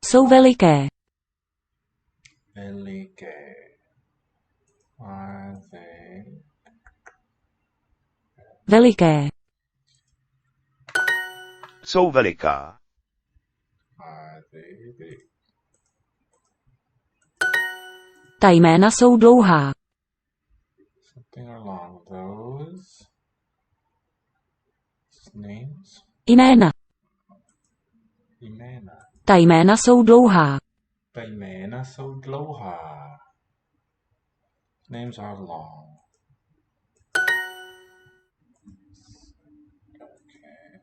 Jsou veliké. Veliké. Are they? Veliké. Jsou veliká. Are they big? Ta jména jsou dlouhá. Something along those names. Jména. Jména. Ta jména jsou dlouhá. Ta jména jsou dlouhá. Names are long. Okay.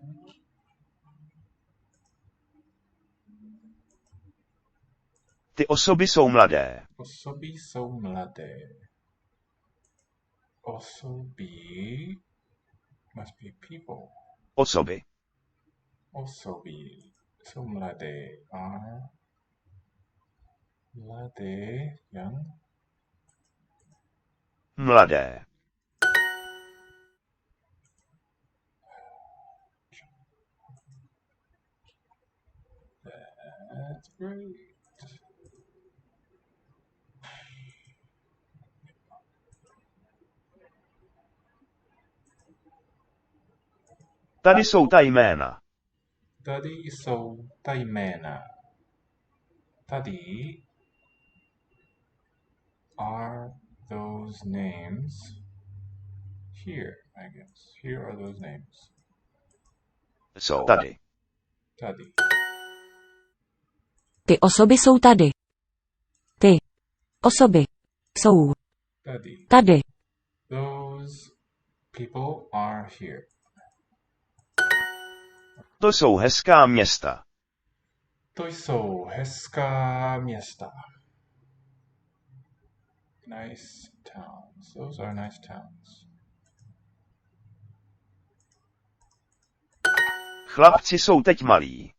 Ty osoby jsou mladé. Osoby jsou mladé. Osoby must be people. Osoby. Osoby jsou mladé. Are mladé young? Mladé. That's great. Tady jsou ta jména. Tady jsou ta jména. Tady are those names. Here, I guess. Here are those names. Jsou tady. Tady. Ty osoby jsou tady. Ty osoby jsou Tady. tady. Those people are here. To jsou hezká města. To jsou hezká města. Nice towns. Those are nice towns. Chlapci jsou teď malí.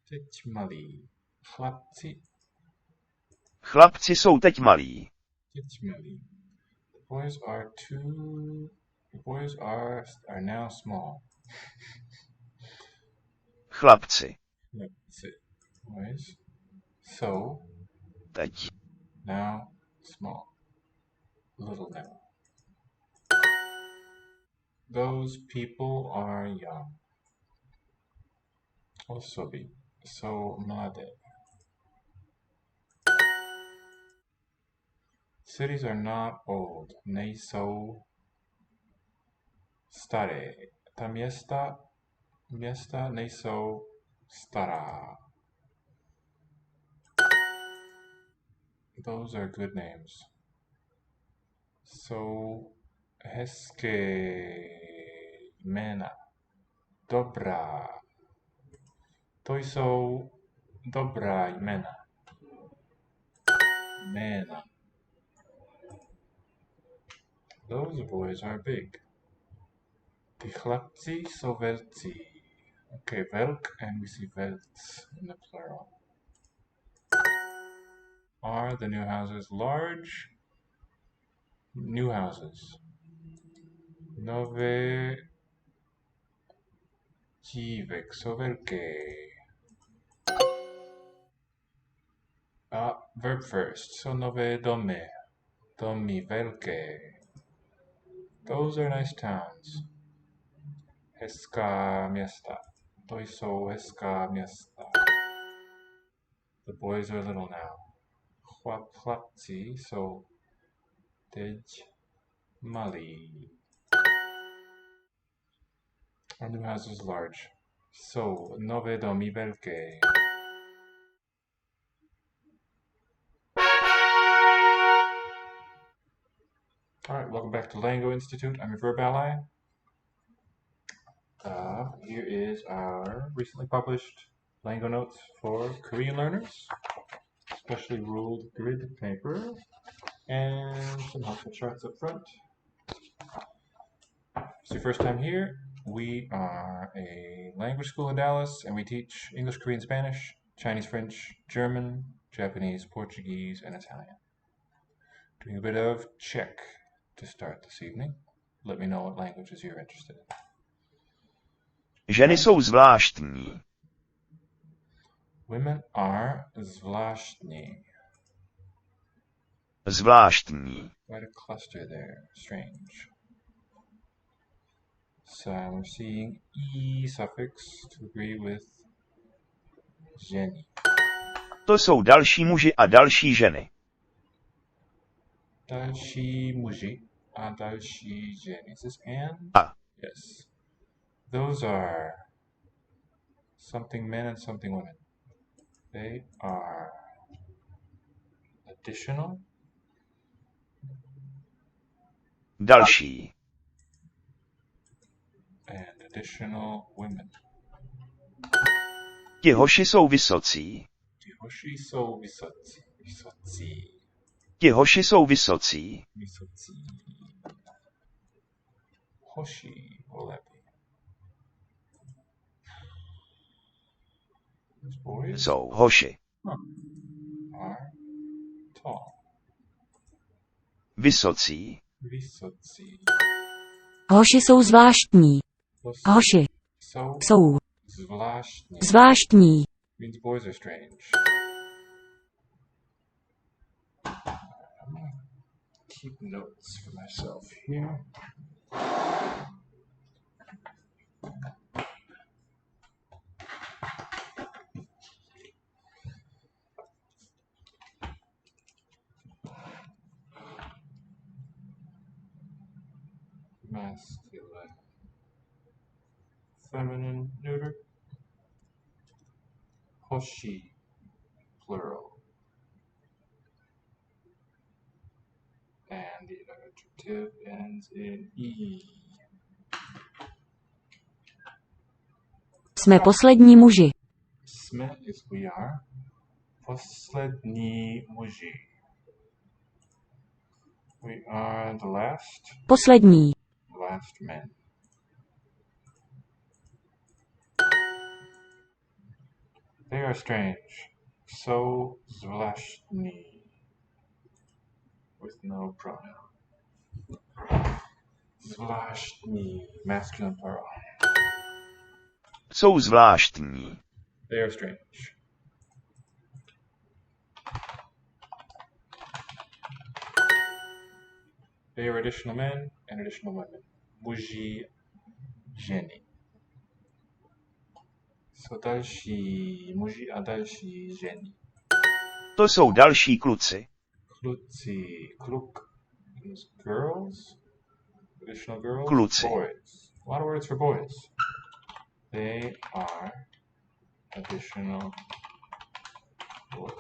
Teď malí. Chlapci. Chlapci jsou teď malí. Teď malí. The boys are now small. Chlapci. Chlapci. Boys. So, Teď. now small. Little now. Those people are young. Osoby jsou mladé. Cities are not old. Nejsou staré. Ta města nejsou stará. Those are good names. Jsou hezké jména. Dobrá. To jsou dobrá jména. Jména. Those boys are big. Ty chlapci jsou velcí. Okay, velk and we see velc in the plural. Are the new houses large? New houses. Nové dívek jsou velké. Verb first. So nové domy. Domy velké. Those are nice towns. Hezká města. To jsou hezká města. The boys are little now. Chlapci jsou teď malí. Our new house is large. So, nové domy velké. Alright, welcome back to Lango Institute. I'm your VerbAlly. Here is our recently published Lango notes for Korean learners, specially ruled grid paper, and some helpful charts up front. If it's your first time here, we are a language school in Dallas, and we teach English, Korean, Spanish, Chinese, French, German, Japanese, Portuguese, and Italian. Doing a bit of Czech to start this evening. Let me know what languages you're interested in. Ženy jsou zvláštní. Women are zvláštní. Zvláštní. Quite a cluster there. Strange. So we're seeing E suffix to agree with ženy. To jsou další muži a další ženy. Další muži a další ženy. Is this and? Yes. Those are something men and something women. They are additional. Další. And additional women. Ti hoši jsou vysocí. Ti hoši jsou vysocí. Vysocí. Ti hoši jsou vysocí. Vysocí. Hoši will that be? Those boys Jsou hoši. are tall. Vysocí. Vysocí. Hoši jsou zvláštní. Hoši jsou zvláštní. zvláštní. Means boys are strange. I'm gonna keep notes for myself here. Masculine. Feminine, neuter. Hoshi, plural. And the adjective ends in E. Jsme poslední muži. Jsme is we are. Poslední muži. We are the last. Poslední. Last men. They are strange. So zvláštní. With no pronoun. Zvláštní. Masculine plural. Jsou zvláštní. They are strange. They are additional men and additional women. Muži, ženy. So další muži a další ženy. To jsou další kluci. Kluci, kluk is girls. Additional girls. Kluci. Boys. A lot of words for boys. They are additional boys.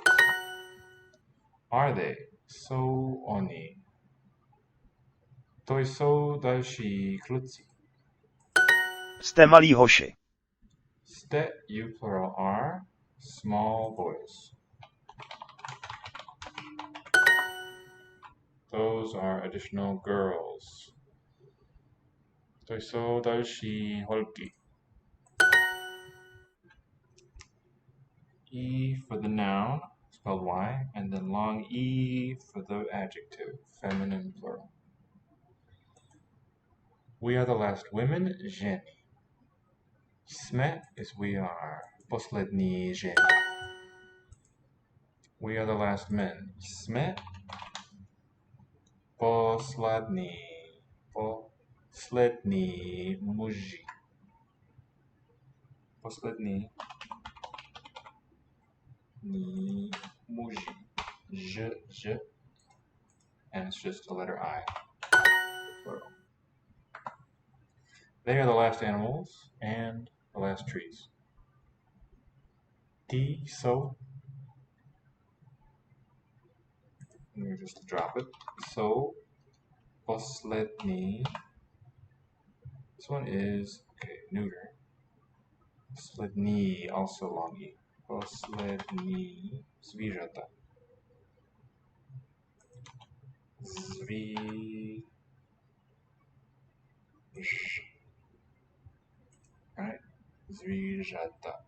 Are they? Jsou oni. To jsou další kluci. Jste malí hoši. Jste, you plural are, small boys. Those are additional girls. To jsou další holky. E for the noun, spelled Y, and then long E for the adjective, feminine plural. We are the last women, ženy. Jsme is we are, poslední ženy. We are the last men. Jsme poslední muži. Poslední muži. Ž, and it's just a letter I. Plural. They are the last animals and the last trees. D, so. Let me just drop it. So, poslední. This one is, okay, neuter. Poslední, also long E. Poslední zvířata. Right? Zvířata.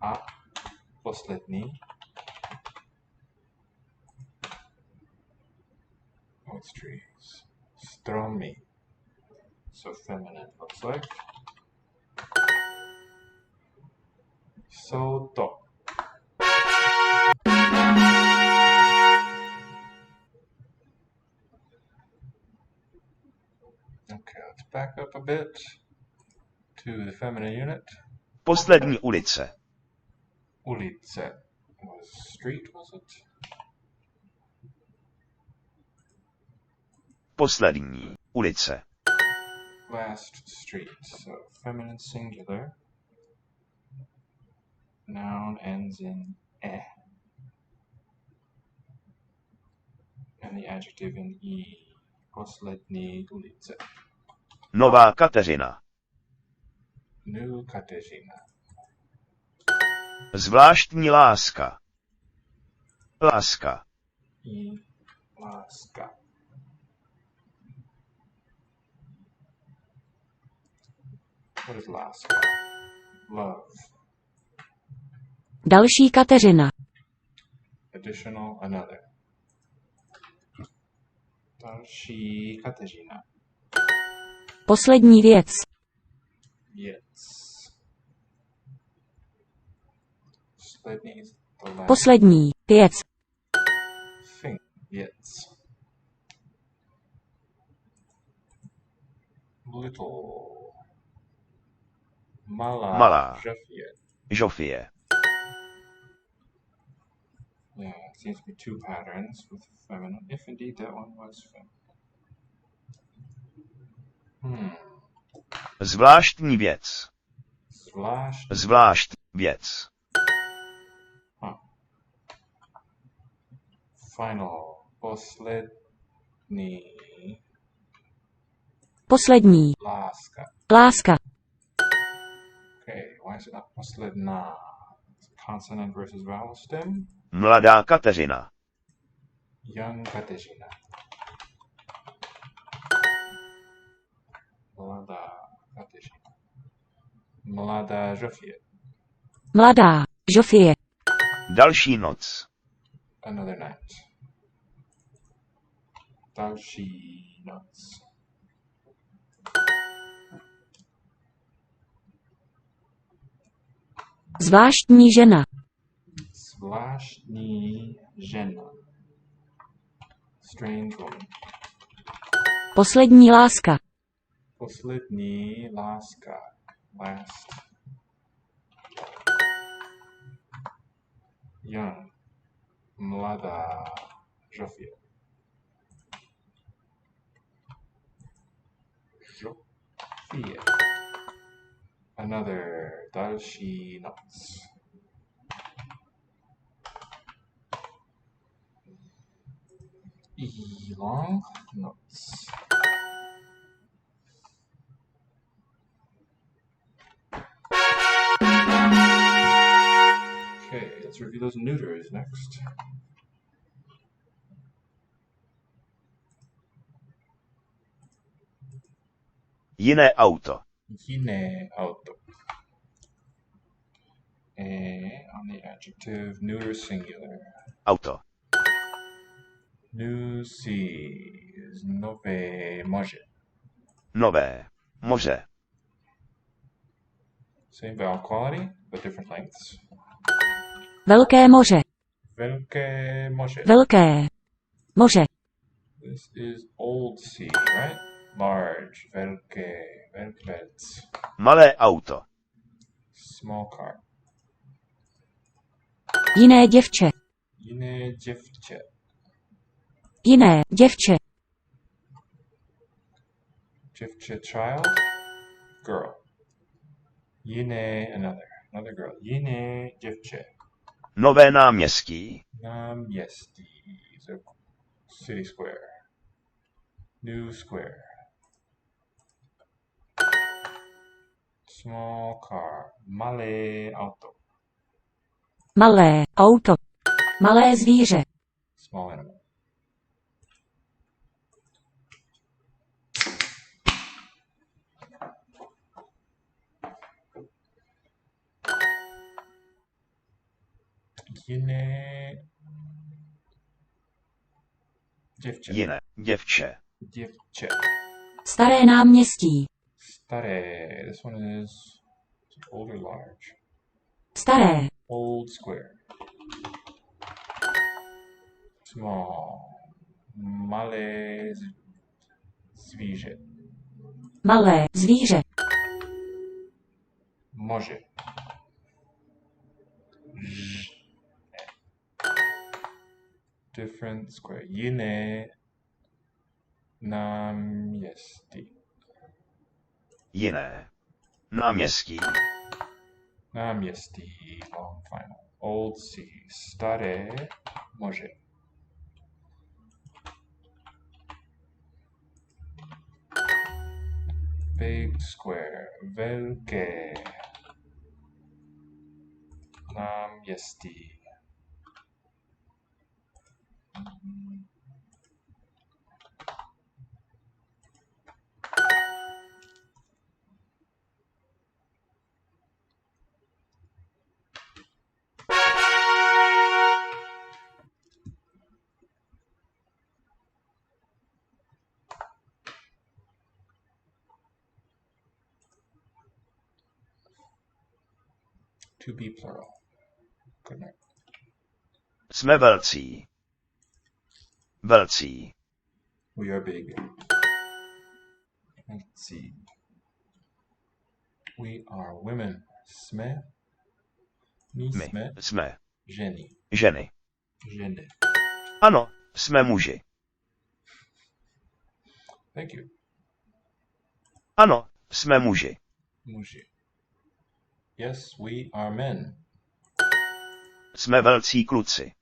A poslední. Oh, it's trees. Stromy. So feminine looks like. Jsou to. Okay, let's back up a bit to the feminine unit. Poslední ulice. Ulice was street, was it? Poslední ulice. Last street. So feminine singular. Noun ends in eh. And the adjective in e. Poslední ulice. Nová Kateřina. New Kateřina. Zvláštní láska. Láska. I láska. What is láska? Love. Další Kateřina. Additional, another. Další Kateřina. Poslední věc. Věc. Poslední. Poslední věc. Thing. Věc. Little. Malá. Žofie. Žofie. Yeah, it seems to be two patterns with feminine, if indeed that one was feminine. Zvláštní věc. Zvlášť věc. Final. Poslední. Poslední. Láska. Láska. Okay, why is it not posledná? Consonant versus vowel stem. Mladá Kateřina. Young Kateřina. Mladá Kateřina. Mladá Žofie. Mladá Žofie. Další noc. Another night. Další noc. Zvláštní žena. Zvláštní žena. Strange woman. Poslední láska. Poslední láska. Last. Young. Mladá Žofie. Žofie. Another. Další noc. Long notes. Okay, let's review those neuters next. Jiné auto. Jiné auto. On the adjective, neuter singular. Auto. New seas, nové moře. Nové moře. Same vowel quality, but different lengths. Velké moře. Velké moře. Velké moře. This is old sea, right? Large, velké, velkvec. Malé auto. Small car. Jiné děvče. Jiné děvče. Jiné děvče. Děvče, child. Girl. Jiné, another girl. Jiné děvče. Nové náměstí. Náměstí. So, city square. New square. Small car. Malé auto. Malé auto. Malé zvíře. Small animal. Jiné děvče. Jiné děvče. Děvče. Staré náměstí. Staré. This one is older, large. Staré. Old square. Small. Malé zvíře. Malé. Zvíře. Može. Different square. Jiné náměstí. Jiné. Náměstí. Náměstí. Long final. Old sea. Staré moře. Big square. Velké náměstí. To be plural. Good night. Jsme velcí. Velcí. We are big. Let's see. We are women. Jsme. My My jsme ženy. ženy. Ženy. Ano, jsme muži. Thank you. Ano, jsme muži. Muži. Yes, we are men. Jsme velcí kluci.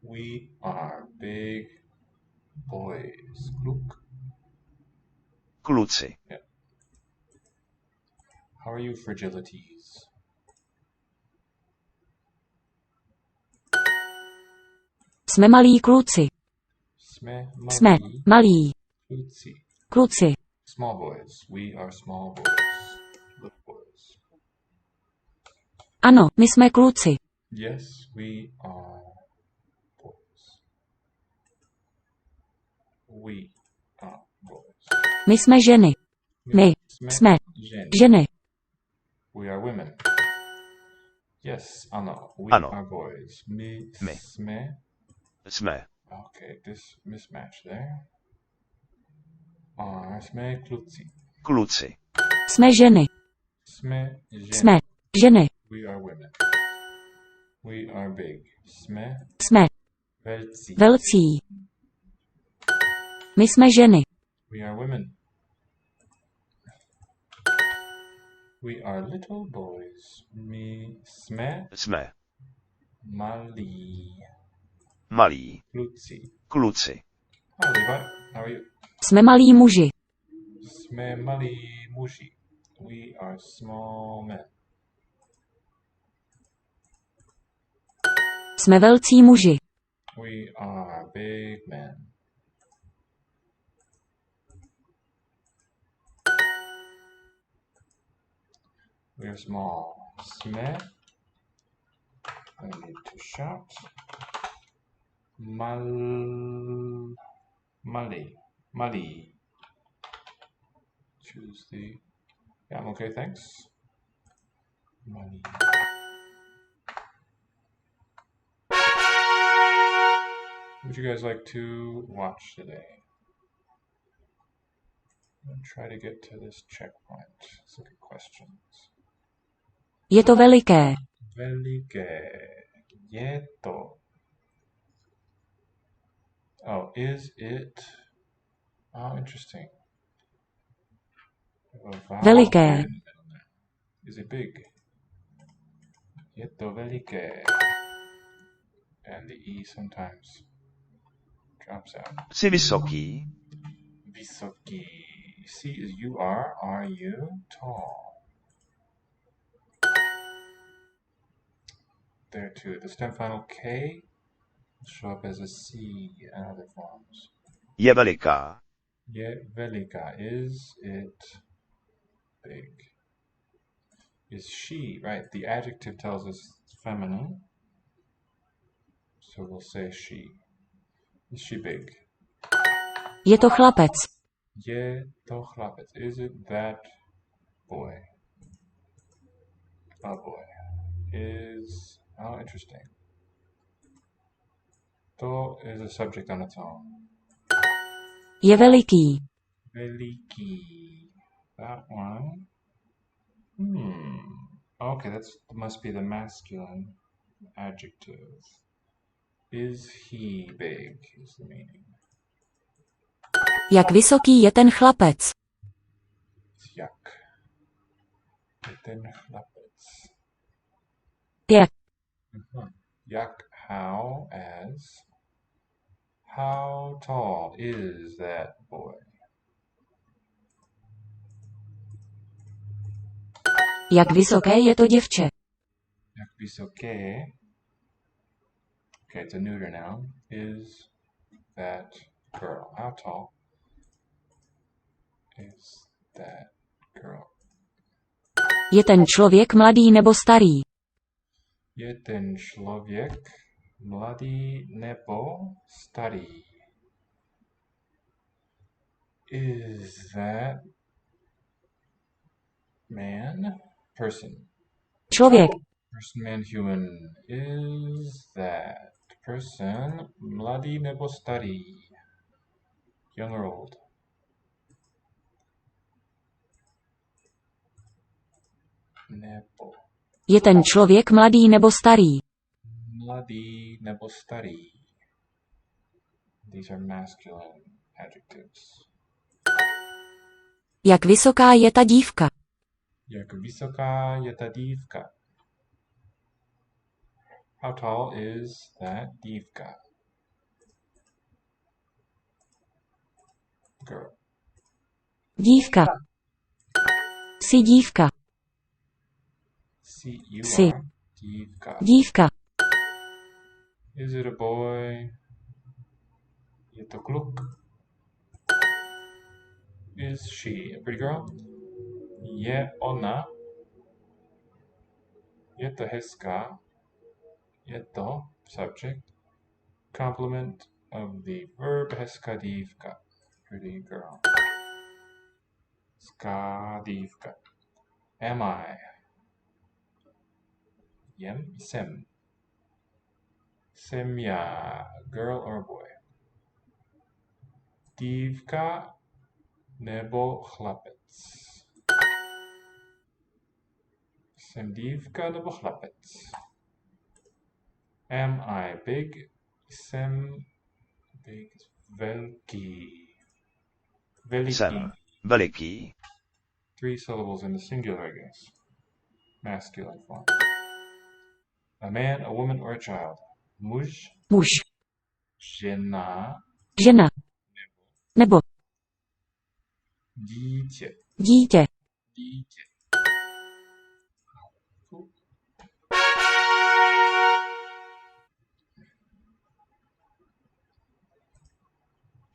We are big boys. Kluk. Kluci. How are you, fragilities? Jsme malí kluci. Jsme Jsme malí malí kluci. kluci. Small boys. We are small boys. Little boys. Ano, my jsme kluci. Yes, we are boys. We are boys. My jsme ženy. My jsme ženy. ženy. We are women. Yes, ano. We Ano. are boys. My jsme. Jsme Okay, this mismatch there. Jsme kluci. kluci. Jsme ženy. Jsme ženy. Jsme ženy. We are women. We are big. Jsme Jsme velcí. velcí. My jsme ženy. We are women. We are little boys. My jsme malí Malí kluci. kluci. Hi, Levi. How are you? Jsme malí muži. Jsme malí muži. We are small men. Jsme velcí muži. We are big men. We are small. Jsme. I need to shout. Mali. Choose the. Yeah, I'm okay, thanks. Mali. What would you guys like to watch today? I'm gonna try to get to this checkpoint. Let's look at questions. Je to veliké. Veliké. Je to. Oh, is it? Oh, interesting. Veliké. Is it big? Je to veliké. And the E sometimes drops out. Jsi vysoký. Vysoký. C is you are you tall? There too. The stem final K will show up as a C in other forms. Je veliká. Je veliká. Is it big? Is she, right? The adjective tells us it's feminine. So we'll say she. Is she big? Je to chlapec. Je to chlapec. Is it that boy? A boy. is, oh, interesting. To is a subject on its own. Je veliký. Veliký. That one. Okay, that must be the masculine adjective. Is he big is the meaning. Jak vysoký je ten chlapec? Jak je ten chlapec? Jak. Jak, how, as. How tall is that boy? Jak vysoké je to děvče? Jak vysoké, okay, it's a neuter noun, is that girl? How tall is that girl? Je ten člověk mladý nebo starý? Je ten člověk mladý nebo starý? Is that man? Person. Člověk. Person, man, human. Is that person mladý nebo starý? Young or old? Nebo. Je ten člověk mladý nebo starý? Mladý nebo starý. These are masculine adjectives. Jak vysoká je ta dívka? Jak vysoká je ta dívka? How tall is that dívka? Girl. Dívka. Jsi dívka. See, you Jsi. are dívka. Dívka. Is it a boy? Je to kluk? Is she a pretty girl? Je ona? Je to hezká? Je to subject, complement of the verb hezká dívka, pretty girl. Hezká dívka. Am I? Jsem. Jsem já, girl or boy? Dívka nebo chlapec? Jsem dívka nebo chlapec? Am I big? Jsem big, velký. Veliký. Jsem veliký. 3 syllables in the singular, I guess. Masculine form. A man, a woman, or a child. Muž, Muž. žena, Žena. Nebo. dítě. Dítě. Dítě.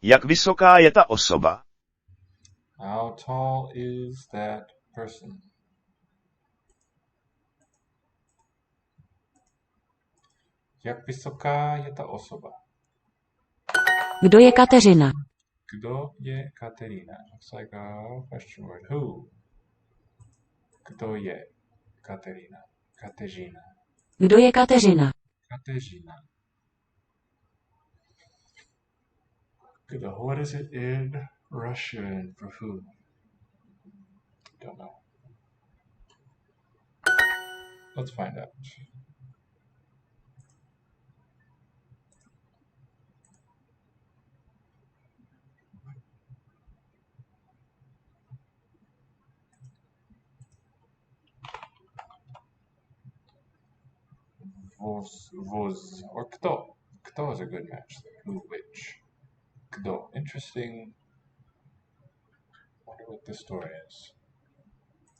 Jak vysoká je ta osoba? How tall is that person? Jak vysoká je ta osoba? Kdo je Kateřina? Kdo je Katerina? Looks like a question word. Who? Kdo je Katerina? Kateřina. Kdo je Kateřina? Kateřina. Kdo? What is it in Russian for who? Don't know. Let's find out. Voz, or kto. Kto is a good match there. Who, which. Kdo. Interesting. Wonder what this story is.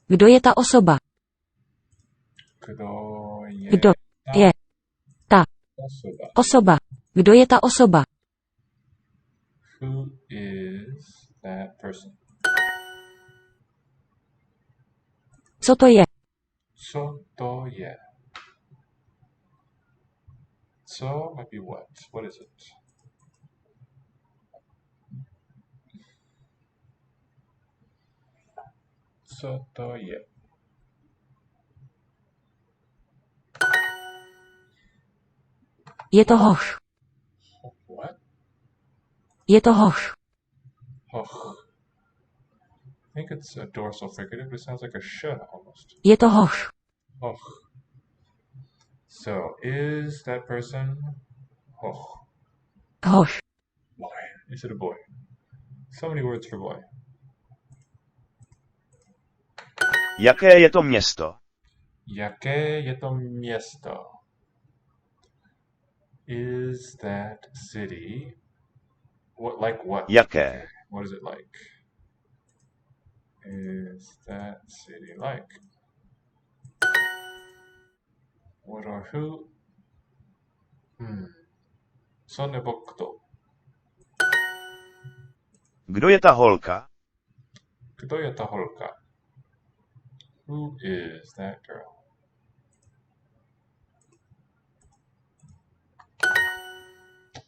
Kdo je ta osoba? Kdo je Kdo ta je ta osoba? osoba? Kdo je ta osoba? Who is that person? Co to je? Co to je? Co might be what? What is it? Co to je? Je to hoch. What? Je to hoch. Hoch. I think it's a dorsal fricative, but it sounds like a sh almost. Je to hoch. Hoch. So, is that person hoch? Hoch. Boy. Is it a boy? So many words for boy. Jaké je to město? Jaké je to město? Is that city what? Like what? Jaké? Okay. What is it like? Is that city like? What or who? Co nebo kdo? Kdo je ta holka? Kdo je ta holka? Who is that girl?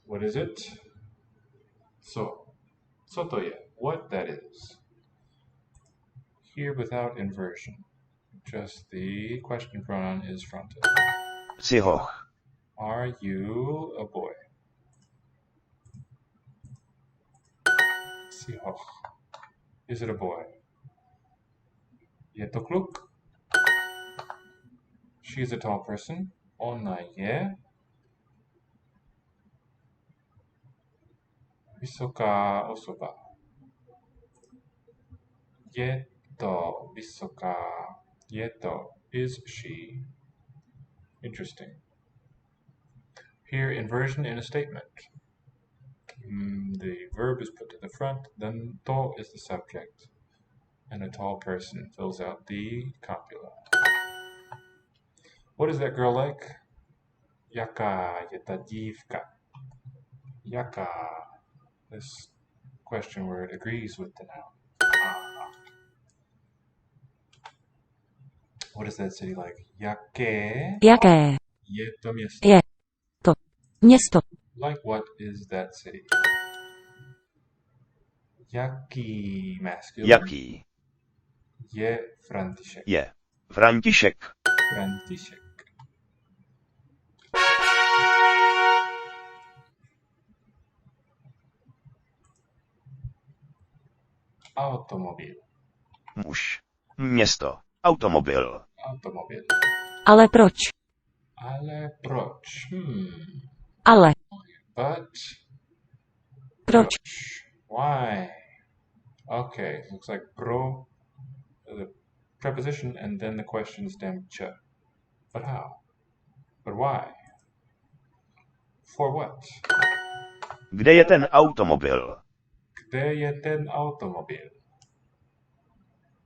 What is it? Co to je? What that is. Here without inversion. Just the question pronoun is fronted. Jsi hoch. Are you a boy? Jsi hoch. Is it a boy? Je to kluk? She's a tall person. Ona je vysoká osoba. Je to vysoká. Je to. Is she? Interesting. Here, inversion in a statement. The verb is put to the front, then to is the subject, and a tall person fills out the copula. What is that girl like? Jaka je ta dívka? Jaka. This question word agrees with the noun. What is that city like? Jaké Jaké je to město? je to město? Like what is that city? Jaký masculine Jaký je František? je František? František. Automobil. Muž. Město. Automobil. Automobil. Ale proč? Ale proč? Ale But proč? Why? Okay, looks like pro, the preposition, and then the question stem ch. But how? But why? For what? Kde je ten automobil? Kde je ten automobil?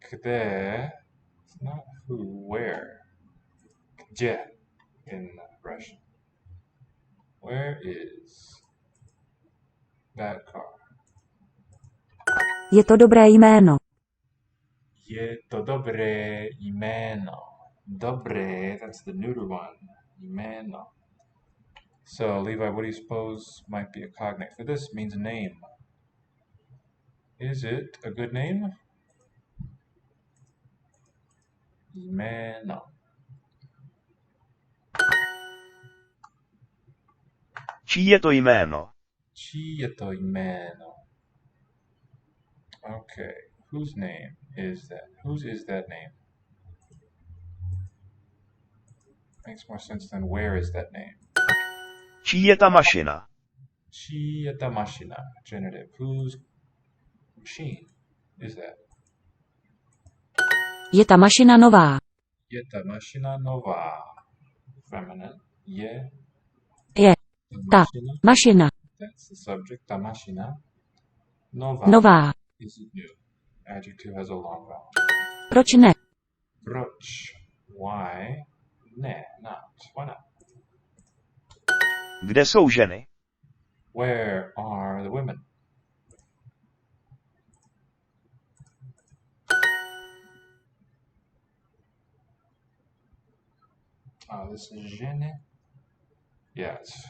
Kde? It's not who, where. Где in Russian. Where is that car? Je to dobré jméno. Je to dobré jméno. Dobré, that's the neuter one. Jméno. So, Levi, what do you suppose might be a cognate for this? Means name. Is it a good name? Jméno. Čí je to jméno? Čí je to jméno? Okay, whose name is that? Whose is that name? Makes more sense than where is that name? Čí je ta mašina? Čí je ta mašina? Genitive. Whose machine is that? Je ta mašina nová. Je ta mašina nová. Feminine. Je Je ta mašina That's the subject. Ta mašina. Nová. nová. Is it new? Adjective has a long vowel. Proč ne? Proč? Why? Ne, not. Why not? Kde jsou ženy? Where are the women? This is ženy. Yeah, it's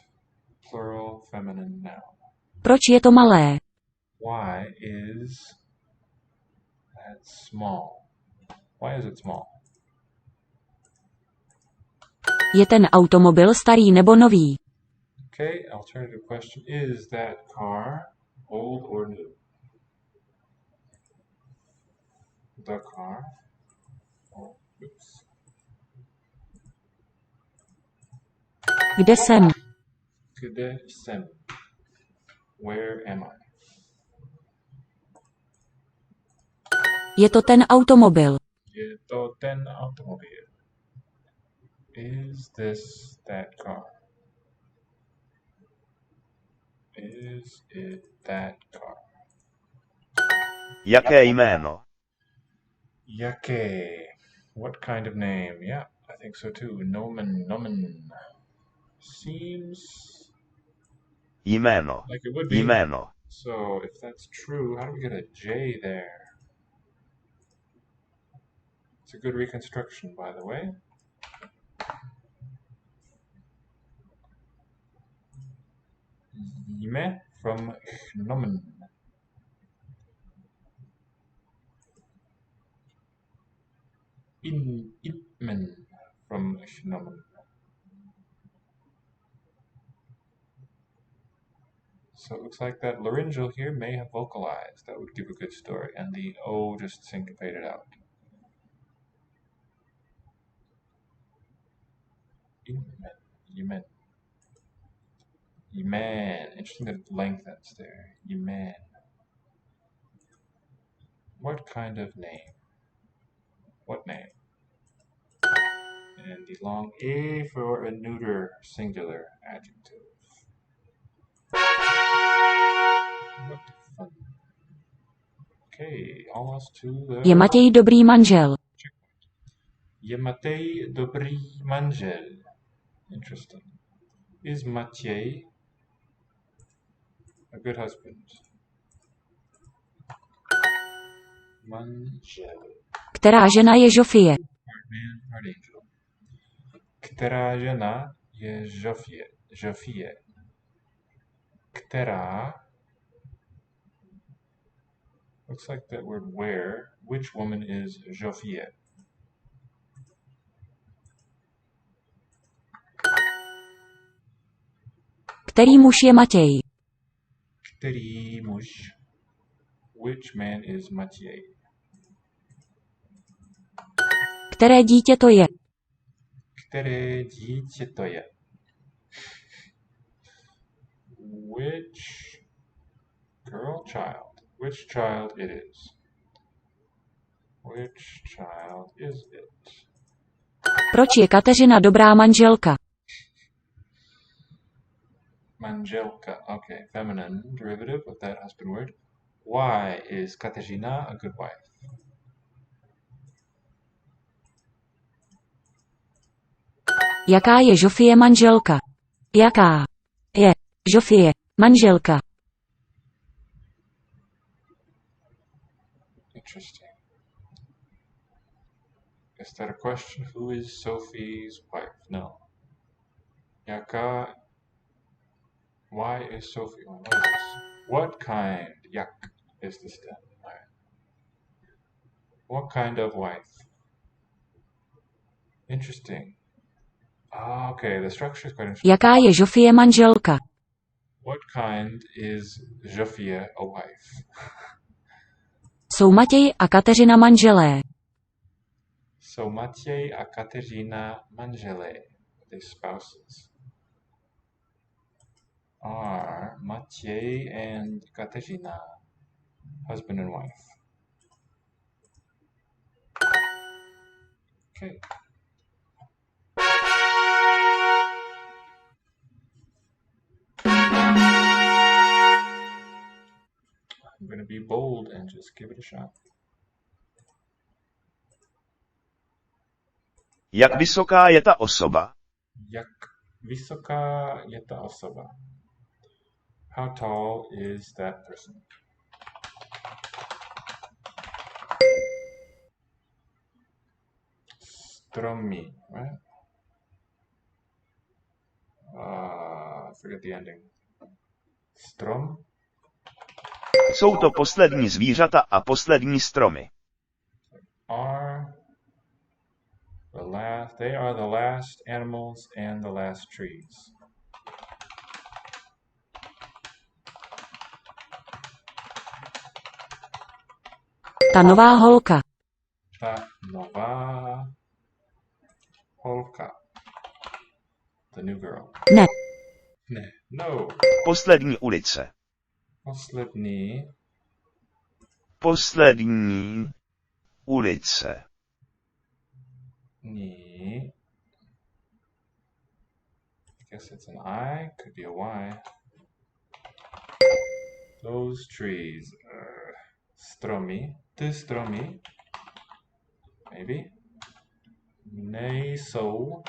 plural feminine noun. Proč je to malé? Why is that small? Why is it small? Je ten automobil starý nebo nový? Okay, alternative question. Is that car old or new? The car. Oh, oops. Kde jsem? Kde jsem? Where am I? Je to ten automobil. Je to ten automobil. Is this that car? Is it that car? Jaké jméno? Yake. What kind of name? Yeah, I think so too. Nomen, nomen. Seems Jméno. like it would be. Jméno. So if that's true, how do we get a J there? It's a good reconstruction, by the way. Yme from nomen. Inmen from nomen. So it looks like that laryngeal here may have vocalized. That would give a good story. And the O just syncopated out. Inmen. Yemen. Yemen. Interesting that it lengthens there. Yemen. What kind of name? What name? And the long A for a neuter singular adjective. What fun. Okay, almost to the... Je Matěj dobrý manžel? Je Matej dobrý manžel. Interesting. Is Matěj a good husband? Manžel. Která žena je Žofie? Part man, part angel. Která žena je Žofie? Žofie. Která. Looks like that word where. Which woman is Žofie? Který muž je Matěj? Který muž? Which man is Matěj? Které dítě to je? Které dítě to je? Which girl, child? Which child it is? Which child is it? Proč je Kateřina dobrá manželka? Manželka. Okay, feminine derivative of that husband word. Why is Kateřina a good wife? Jaká je Žofie manželka? Jaká je Žofie manželka? Interesting. Is that a question? Who is Sophie's wife? No. Yaka. Why is Sophie? Oh, what is this? What kind? Yak is the stem. Right. What kind of wife? Interesting. Okay, the structure is quite interesting. Jaká je Žofie manželka? What kind is Žofie a wife? Jsou Matěj a Kateřina manželé. So Matěj a Kateřina manželé, the spouses, are Matěj and Kateřina, husband and wife. Okay. I'm going to be bold and just give it a shot. Jak vysoká je ta osoba? Jak vysoká je ta osoba? How tall is that person? Stromý, right? I forget the ending. Strom? Jsou to poslední zvířata a poslední stromy. They are the last animals and the last trees. Ta nová holka. Ta nová holka. The new girl. Ne. Ne. No. Poslední ulice. Poslední Poslední ulice. ní. I guess it's an I, could be a Y. Those trees. Stromy. Ty stromy. Maybe. Nejsou.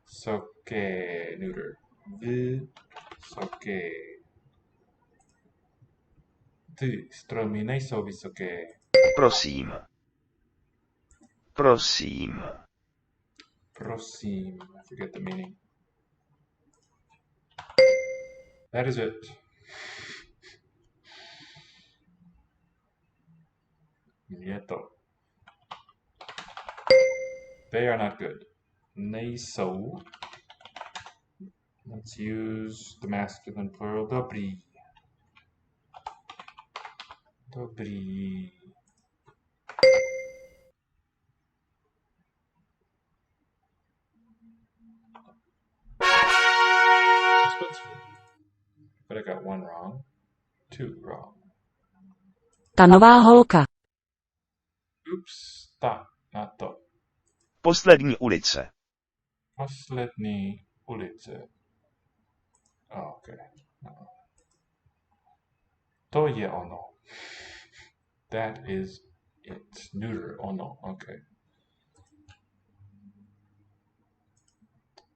Vysoké. Neuter. Vysoké. Ty stromy nejsou vysoké. Prosím. Prosím. Prosím. I forget the meaning. That is it. Je to. They are not good. Nejsou. Let's use the masculine plural. Dobrý. Dobrý. But I got one wrong. Two wrong. Ta nová holka. Oops. Ta. Not to. Poslední ulice. Poslední ulice. Oh, okay. No. To je ono. That is it. Neuter. Ono. Okay.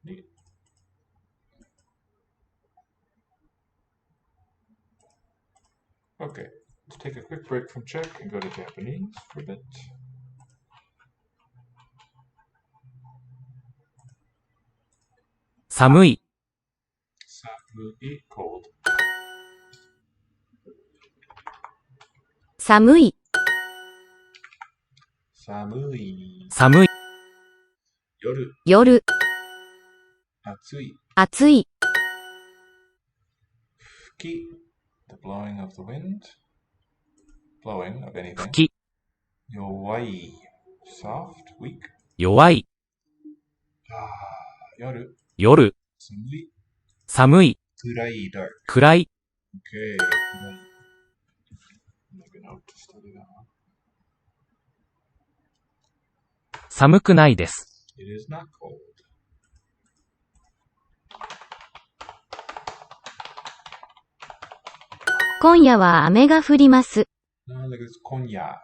Neat. Okay. Let's take a quick break from Czech and go to Japanese for a bit. Samui. Samui, cold. 寒い、 Samui, 寒い。 yoru, 夜、 atsui, 暑い、 fuki, the blowing of the wind, blowing of anything. 吹き。 Yowai, soft, weak. 弱い。 Yoru, 夜。 samui, 寒い。 kurai, dark. 暗い。 Okay. Kurai. Make a note to study that one. 寒くないです。 It is not cold. 今夜は雨が降ります。 Now look at this. Konya.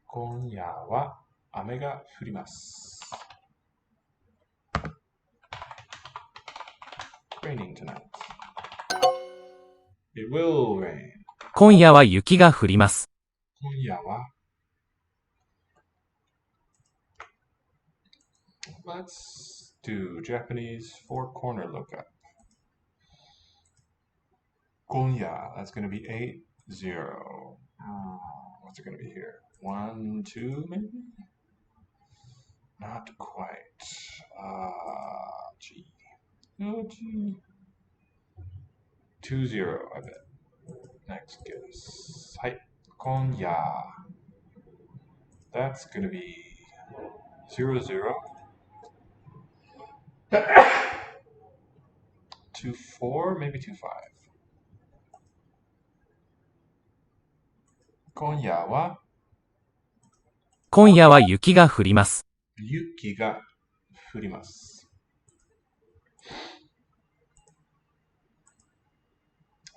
Konya wa ame ga furimasu. Raining tonight. It will rain. 今夜は雪が降ります。 Konya wa. Let's do Japanese four corner lookup. Konya, that's going to be 8-0. What's it going to be here? 1-2 maybe? Not quite. G. Oh, G. 2-0, I bet. Next guess. Hi. Konya. That's going to be 0-0. 2-4, maybe 2-5. 今夜は今夜は雪が降ります。雪が降ります。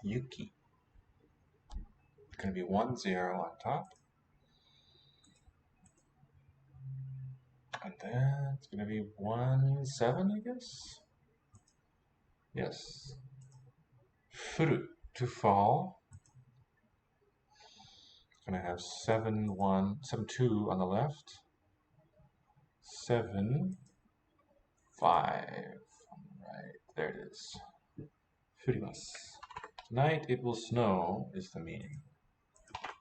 雪。It's going to be 1-0 on top. And then it's going to be 1-7, I guess? Yes. 降る to fall. Going to have 7-1, 7-2 on the left. 7-5. Right, there it is. 降ります. Tonight it will snow is the meaning.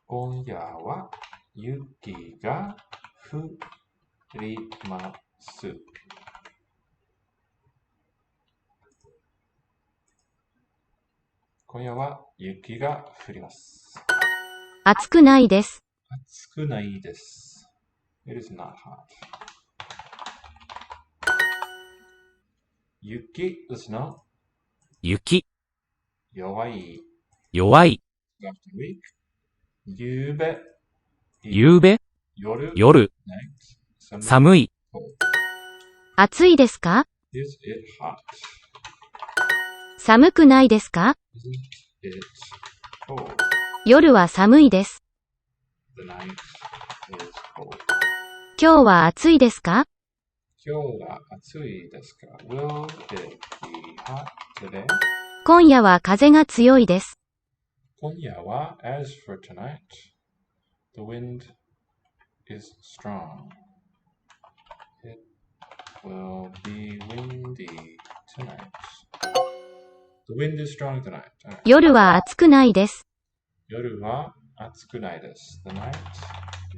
今夜は雪が降ります。今夜は雪が降ります。暑くないです。暑くないです。It is not hot. 雪 the snow. 雪、弱い。弱い、 After week. 夕べ。夕べ、夜。夜、 Night. 寒い、 Cold. 暑いですか？ Is it hot? 寒くないですか？ Isn't it cold? 夜は寒いです。The night is cold. 今日は暑いですか？今日は暑いですか？ Will it be hot today? 今夜は風が強いです。今夜は as for tonight, the wind is strong. It will be windy tonight. The wind is strong tonight. 夜は暑くないです。夜は暑くないです。The night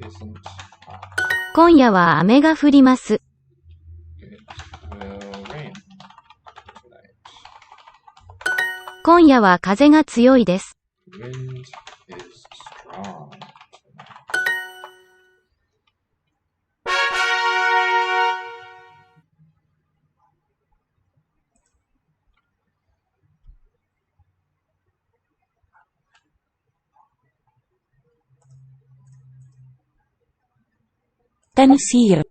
isn't hot. 今夜は雨が降ります。It will rain tonight. 今夜は風が強いです。The wind is strong tonight. Ten sier.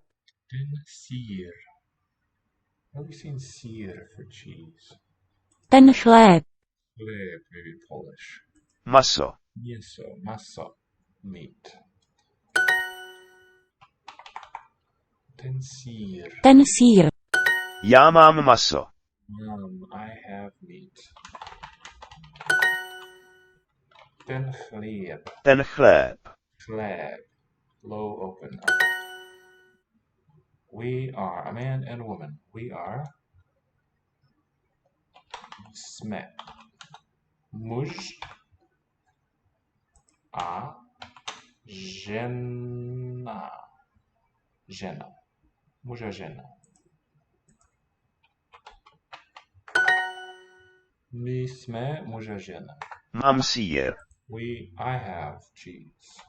Ten sier. Have we seen sier for cheese? Ten chléb. Chleb, maybe Polish. Maso. Mięso, maso, meat. Ten sier. Ten sier. Já mám maso. I have meat. Ten chlieb. Ten chléb. Chléb. Low open. We are a man and a woman. We are jsme. Muž a žena. Žena. Muž a žena. My jsme muž a žena. Mám sír. I have cheese.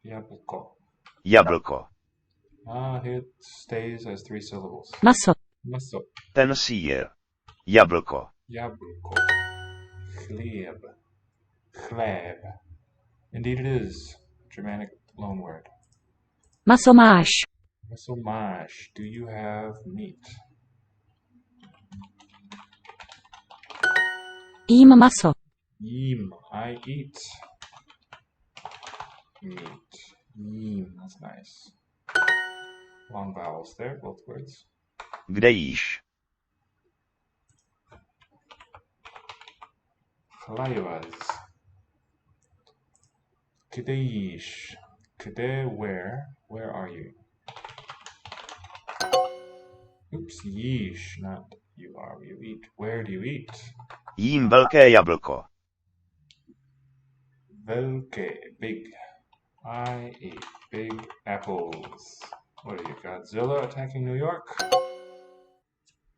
Jablko. Jablko. It stays as 3 syllables. Maso. Maso. Ten sír. Jablko. Jablko. Chlieb. Chléb. Indeed it is. Germanic loanword. Maso máš. Maso máš. Do you have meat? Jím maso. Jím. I eat meat. Jím. That's nice. Long vowels there, both words. Kde jíš? Chlajovaz. Kde jíš? Kde, where? Where are you? Oops, jíš, not you are, you eat. Where do you eat? Jím velké jablko. Velké, big. I eat big apples. What are you, Godzilla attacking New York?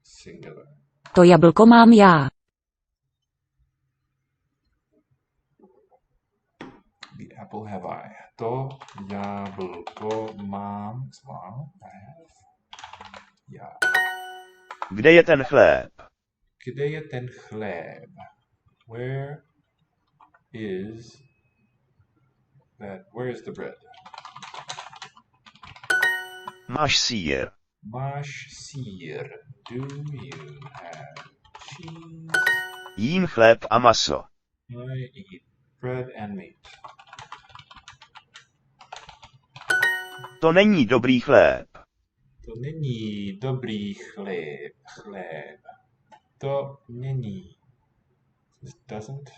Singular. To jablko mám já. The apple have I. To jablko mám. It's long. I have. Yeah. Kde je ten chléb? Kde je ten chléb? Where is that? Where is the bread? Máš sír. Máš sír. Do you have cheese? Jím chléb a maso. I eat bread and meat. To není dobrý chléb. To není dobrý chléb. Chléb. To není. This doesn't.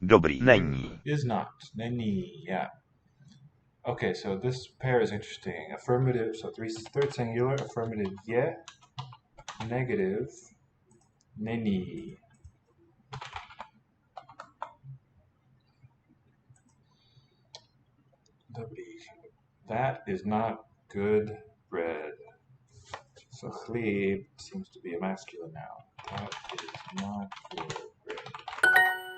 Dobrý není. Is not. Není. Yeah. Okay, so this pair is interesting. Affirmative, so third singular, affirmative ye, negative není. Dobrý. That is not good bread. So chlieb seems to be a masculine noun. That is not for bread.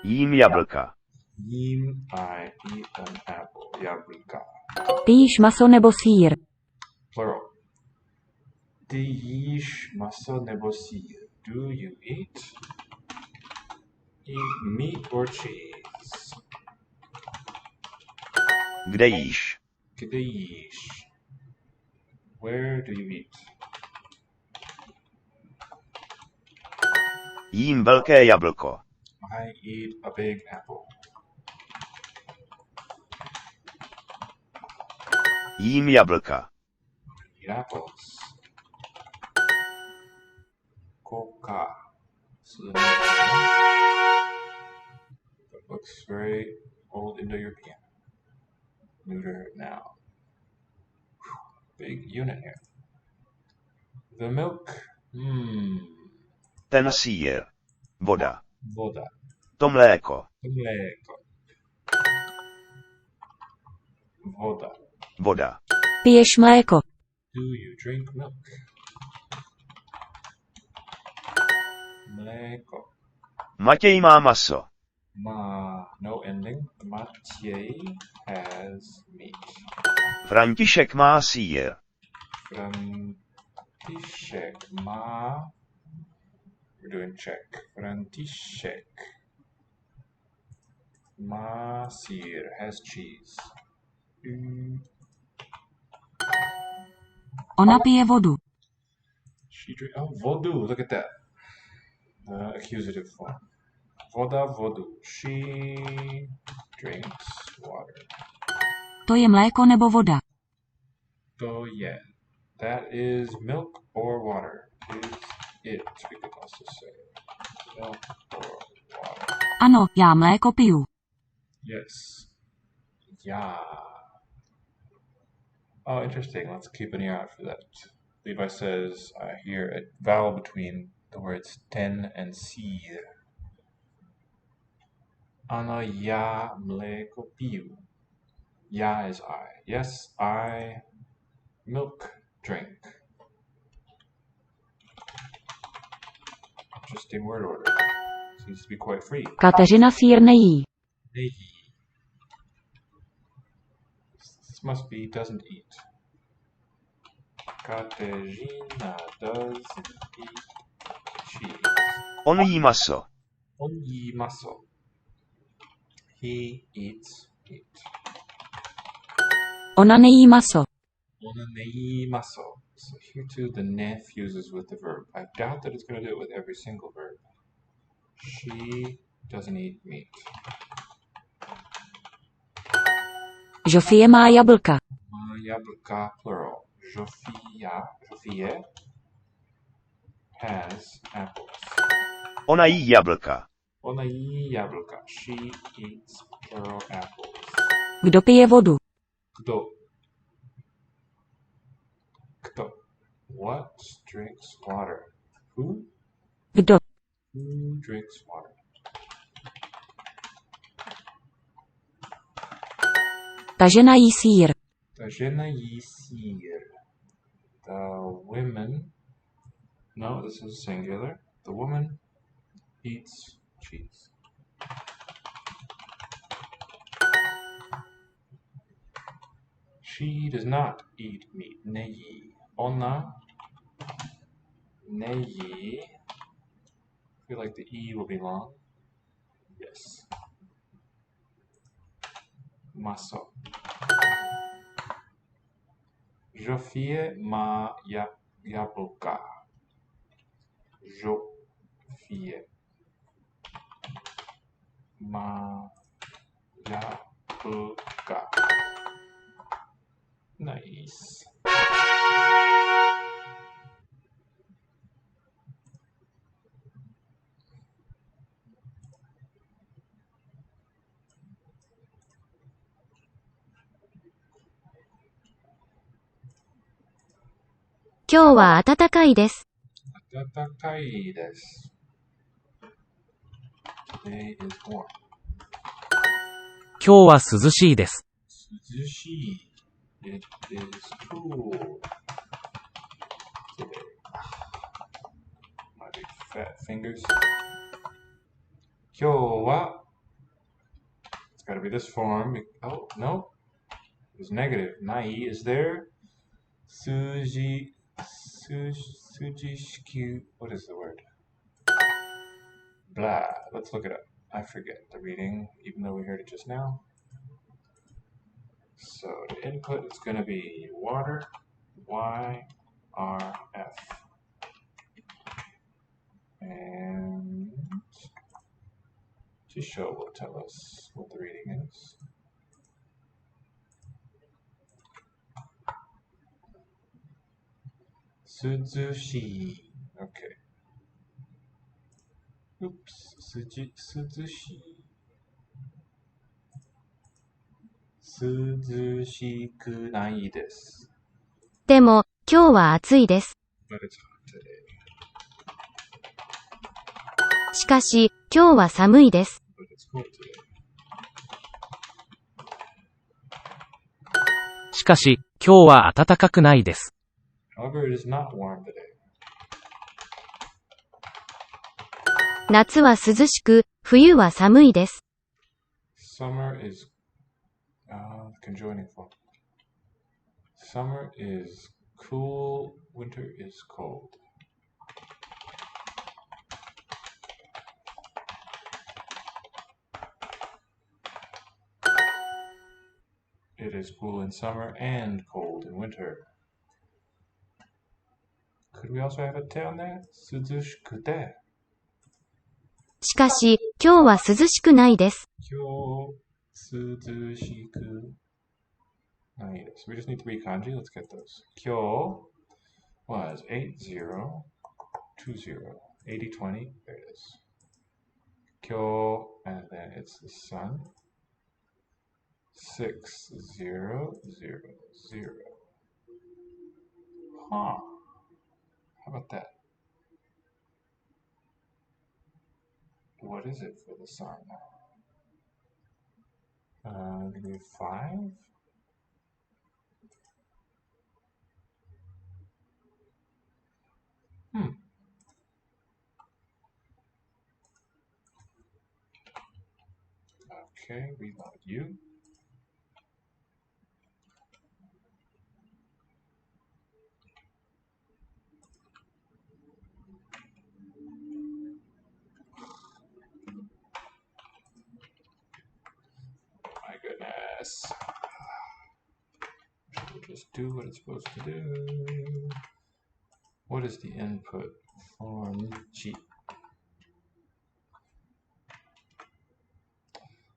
Jím jablka. Jím, I eat an apple. Jablka. Ty jíš maso nebo sýr? Plural. Ty jíš maso nebo sír? Do you eat meat or cheese? Kde jíš? Kde jíš? Where do you eat? Jím velké jablko. I eat a big apple. Jím jablka. Eat apples. Coca. So the that looks very old Indo-European. Neuter now. Big unit here. The milk. Ten sýr. Voda. Voda. To mléko. Mléko. Voda. Voda. Piješ mléko? Do you drink milk? Mléko. Matěj má maso. No ending. Matěj has meat. František má sýr. František má. We're doing Czech. František má sír. Has cheese. Ona pije vodu. She drink. Oh, vodu. Look at that. Accusative form. Voda, vodu. She drinks water. To je mléko nebo voda? To je. That is milk or water. Is it? We could also say milk or water. Ano, já mléko piju. Yes. Yeah. Oh, interesting. Let's keep an ear out for that. Levi says here a vowel between the words ten and sír. Ano, já mléko piju. Ya is I. Yes, I milk drink. Interesting word order. Seems to be quite free. Kateřina sýr nejí. Nejí. This must be doesn't eat. Kateřina doesn't eat cheese. On jí maso. On jí maso. He eats meat. Ona nejí maso. Ona nejí maso. So here too the ne fuses with the verb. I doubt that it's going to do it with every single verb. She doesn't eat meat. Žofie má jablka. Má jablka, plural. Žofie has apples. Ona jí jablka. Ona jí jablka. She eats plural apples. Kdo pije vodu? Kdo? What drinks water? Who? Kdo? Who drinks water? Ta žena jí sýr. Ta žena jí sír. The women. No, this is singular. The woman eats cheese. She does not eat meat. Nejí. Ona nejí. I feel like the E will be long. Yes. Maso. Žofie má jablka. Žofie má jablka. Nice.今日は暖かいです。暖かいです。Today is warm. 今日は涼しいです。涼しい。It is cool today. Might be fat fingers. 今日は it's got to be this form. Oh, no. It was negative. Nai is there. Suji shiku. What is the word? Blah. Let's look it up. I forget the reading, even though we heard it just now. So the input is going to be water, Y-R-F. And Jisho will tell us what the reading is. Suzushi. Okay. Oops. Suzushi. 涼しくないです。でも、今日は暑いです。But it's hot today. しかし、今日は寒いです。But it's cold today. しかし、今日は暖かくないです。However, it is not warm today. 夏は涼しく、冬は寒いです。Summer is conjoining form. Summer is cool, winter is cold. It is cool in summer and cold in winter. Could we also have a te on there? 涼しくて。しかし、今日は涼しくないです。今日、涼しくないです。We just need 3 kanji. Let's get those. 今日 was 8020. 8020. There it is. 今日, and then it's the sun. 6000. Huh. How about that? What is it for the sun? Maybe 5? Okay, reload you. My goodness. It will just do what it's supposed to do. What is the input for Michi?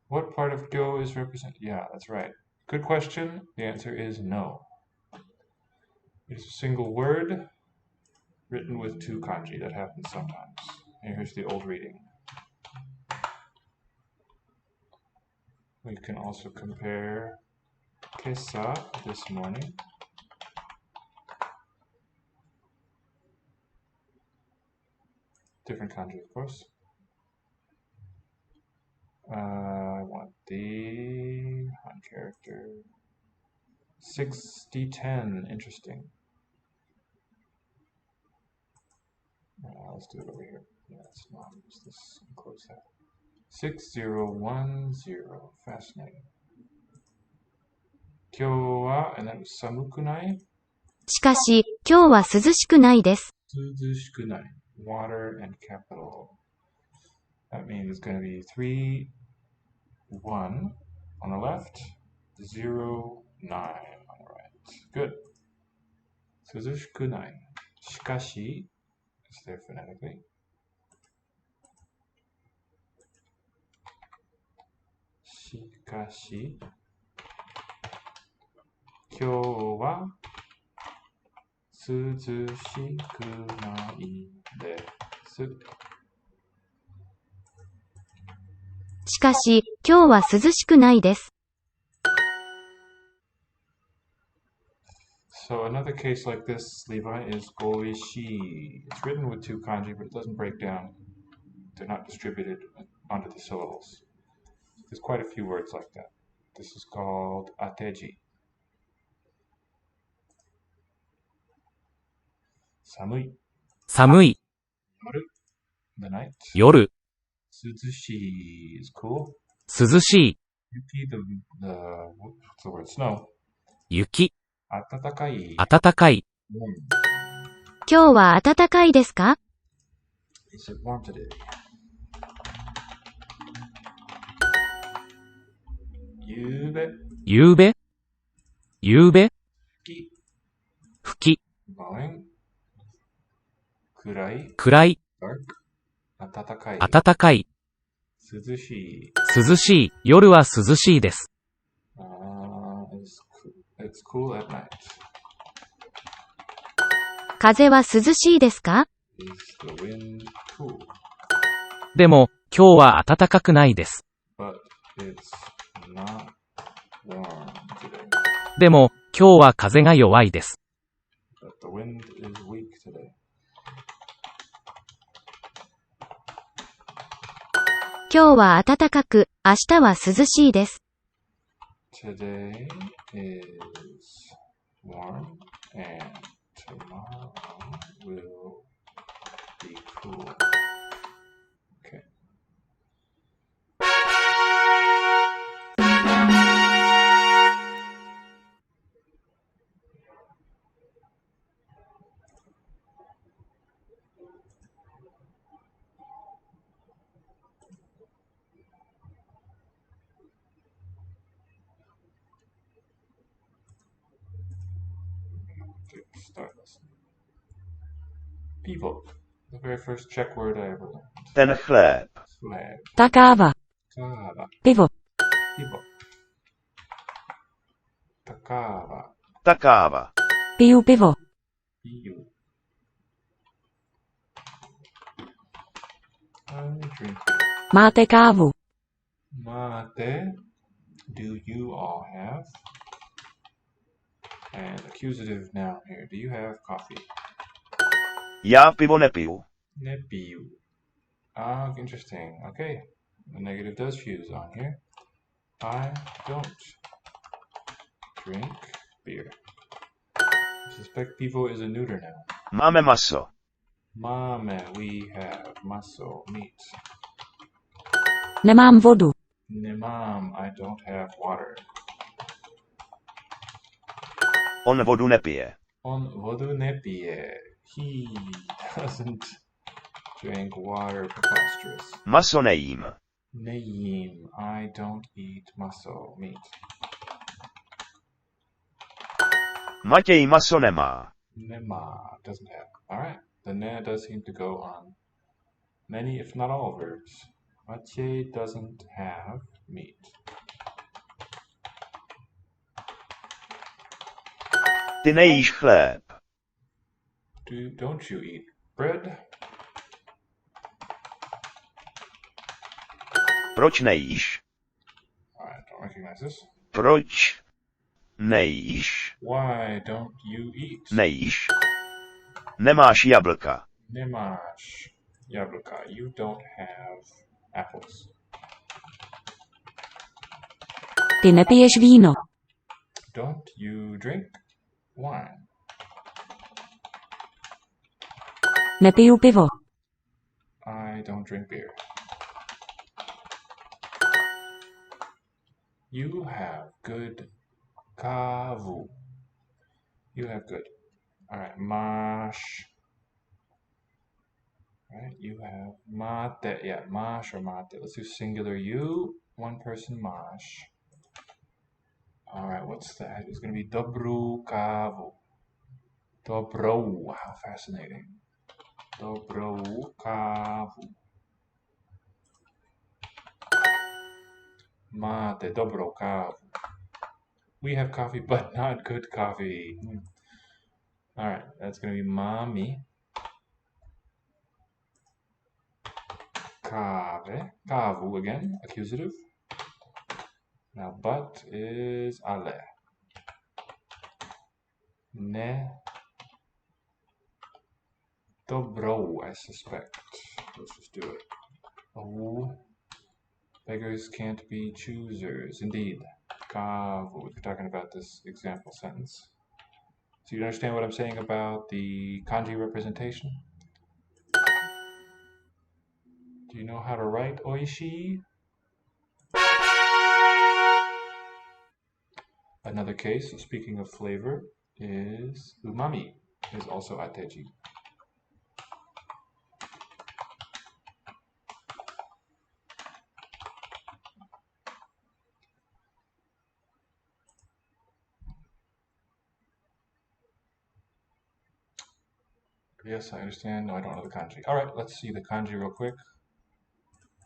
What part of Gyo is represented? Yeah, that's right. Good question. The answer is no. It is a single word written with 2 kanji. That happens sometimes. And here's the old reading. We can also compare kesa, this morning. Different kanji, of course. I want the Han character. 6010, interesting. Let's do it over here. Yeah, let's not use this and close that. 6010, fascinating. 今日は, and that was 寒くない?しかし、今日は涼しくないです。涼しくない. Water and capital. That means it's going to be 3, 1 on the left, 0, 9 on the right. Good. 涼しくない. しかし, it's there phonetically. しかし, 今日は涼しくないです。しかし、今日は涼しくないです。So another case like this, Levi, is goishi. It's written with 2 kanji, but it doesn't break down. They're not distributed onto the syllables. There's quite a few words like that. This is called ateji. 寒い. 寒い。The night. 夜、 Suzushi is cool. 涼しい、 Yuki, what's the word? Snow. 雪、 Atatakai. 暖かい、 Warm. 今日は暖かいですか？ Is it warm today? Yube. ゆうべ、ゆうべ、 Ki. 吹き、 Blowing. Kurai. 暗い、 Dark. Atatakai. 暖かい、 Suzushi. 涼しい、夜は涼しいです。It's cool at night. 風は涼しいですか？ Is the wind cool? でも、今日は暖かくないです。 But it's not warm today. でも、今日は風が弱いです。 But the wind is weak today. 今日は暖かく、明日は涼しいです。Today is warm and tomorrow will be cool. Okay. Start lesson. Pivot. The very first Czech word I ever learned. Ten chléb. Flag. Ta káva. Kava. Pivo. Pivot. Takava. Ta káva. Piju pivo. Piu. I drink. Máte kávu. Mate. Do you all have? And accusative noun here. Do you have coffee? Já pivo nepiju. Nepiju. Ah, interesting. Okay. The negative does fuse on here. I don't drink beer. I suspect pivo is a neuter noun. Máme maso. Mame, we have maso, meat. Nemám vodu. Nemam, I don't have water. On vodu nepije. On vodu nepije. He doesn't drink water. Preposterous. Maso nejím. Nejím, I don't eat maso, meat. Matěj maso nemá. Nema doesn't have. Alright, the ne does seem to go on many, if not all, verbs. Maciej doesn't have meat. Ty nejíš chléb. Don't you eat bread? Proč nejíš? I don't recognize this. Proč nejíš? Why don't you eat? Nejíš. Nemáš jablka. Nemash jablka. You don't have apples. Ty nepiješ víno. Don't you drink wine? Nepiju pivo. I don't drink beer. You have good kavu. You have good. Alright, mash. Alright, you have mate. Yeah, mash or mate. Let's do singular you. One person mash. Alright, what's that? It's going to be dobru kavu. Dobro. How fascinating. Dobro kavu. Mate, dobro kavu. We have coffee, but not good coffee. Alright, that's going to be mommy. Kave. Kavu again, accusative. Now, but is ale. Ne. Dobro, I suspect. Let's just do it. Oh. Beggars can't be choosers. Indeed. Kavu. We're talking about this example sentence. So you understand what I'm saying about the kanji representation? Do you know how to write oishi? Another case, speaking of flavor, is umami, is also ateji. Yes, I understand. No, I don't know the kanji. All right, let's see the kanji real quick.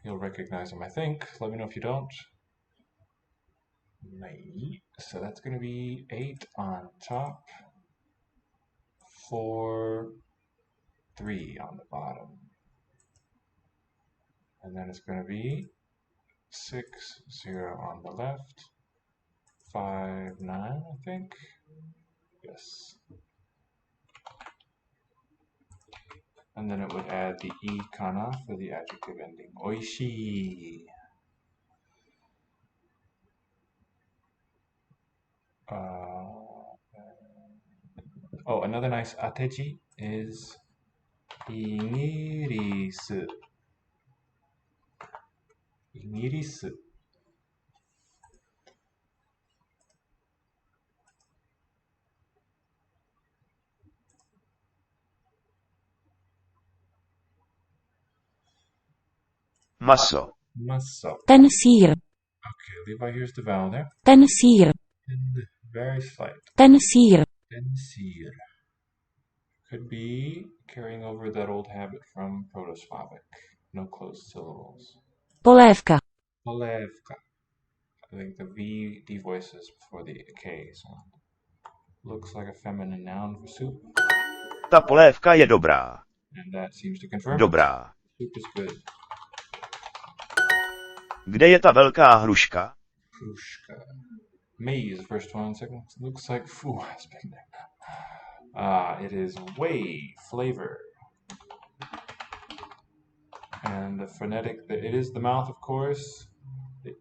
You'll recognize them, I think. Let me know if you don't. So that's going to be 8 on top, 4, 3 on the bottom. And then it's going to be 6, 0 on the left, 5, 9, I think. Yes. And then it would add the e kana for the adjective ending. Oishii. Oh, another nice ateji is igirisu. Igirisu. Maso. Maso. Ten sír. Okay, Levi, here's the vowel there. Ten sír. And very slight. Ten sír. Tensir. Could be carrying over that old habit from Proto-Slavic. No closed syllables. Polévka. Polevka. I think the V devoices before the K sound. Looks like a feminine noun for soup. Ta polévka je dobrá. And that seems to confirm Dobrá. it. Soup is good. Kde je ta velká hruška? Hruška. Maize, the first one. Second looks like foo has been there. It is whey, flavor. And the phonetic, it is the mouth, of course. The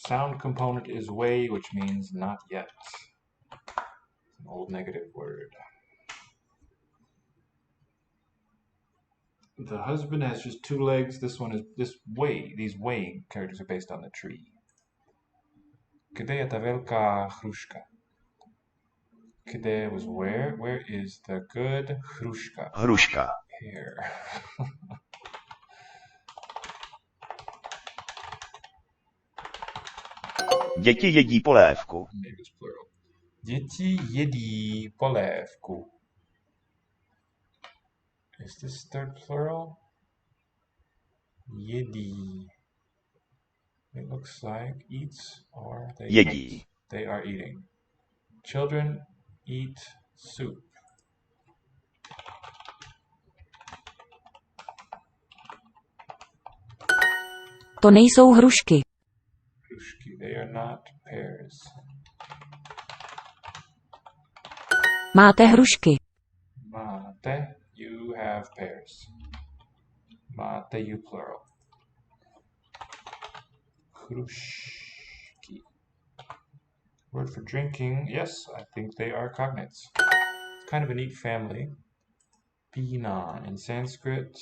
sound component is whey, which means not yet. It's an old negative word. The husband has just 2 legs. This one is this way. These way characters are based on the tree. Kde je ta velká hruška? Kde was where? Where is the good hruška? Hruška. Here. Děti jedí polévku. Maybe it's plural. Děti jedí polévku. Is this third plural? Jedí. It looks like eats or they Jedí. eat. They are eating. Children eat soup. To nejsou hrušky. Hrušky. They are not pears. Máte hrušky. Máte, you have pears. Máte, you plural. Hrušky. Word for drinking, yes, I think they are cognates. It's kind of a neat family. Pina. In Sanskrit,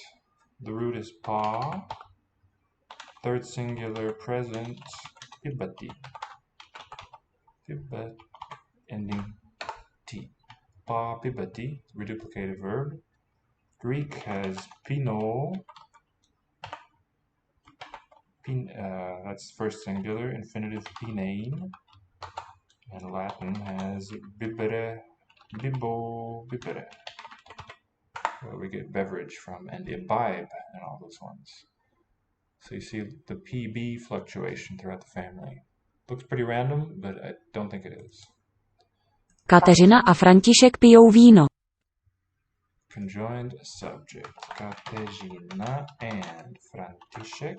the root is pa. Third singular present, pibati. Pibat, ending t. Pa pibati, reduplicated verb. Greek has pino. That's first singular, infinitive pinein. And Latin has bibere, bibo, bibere, where we get beverage from, and imbibe, and all those ones. So you see the PB fluctuation throughout the family. Looks pretty random, but I don't think it is. Kateřina a František pijou víno. Conjoined subject. Kateřina and František.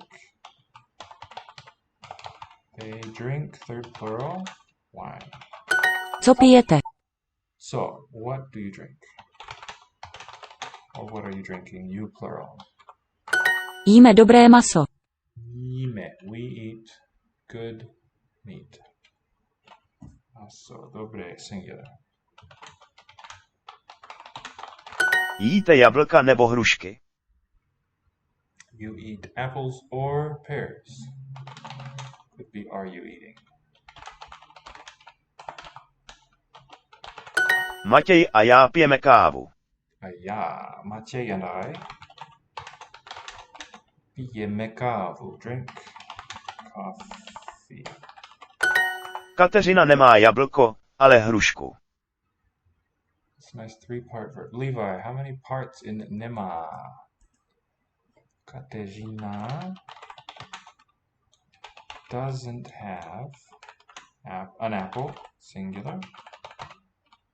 They drink, third plural, wine. Co pijete? So, what do you drink? Or what are you drinking? You plural. Jíme dobré maso. Jíme. We eat good meat. Maso. Dobré, singular. Jíte jablka nebo hrušky? You eat apples or pears? Could be are you eating? Matěj a já pijeme kávu. Yeah, Maciej and I pijeme kávu. Drink coffee. Kateřina nemá jablko, ale hrušku. It's a nice three-part verb. Levi, how many parts in nema? Kateřina doesn't have an apple, singular,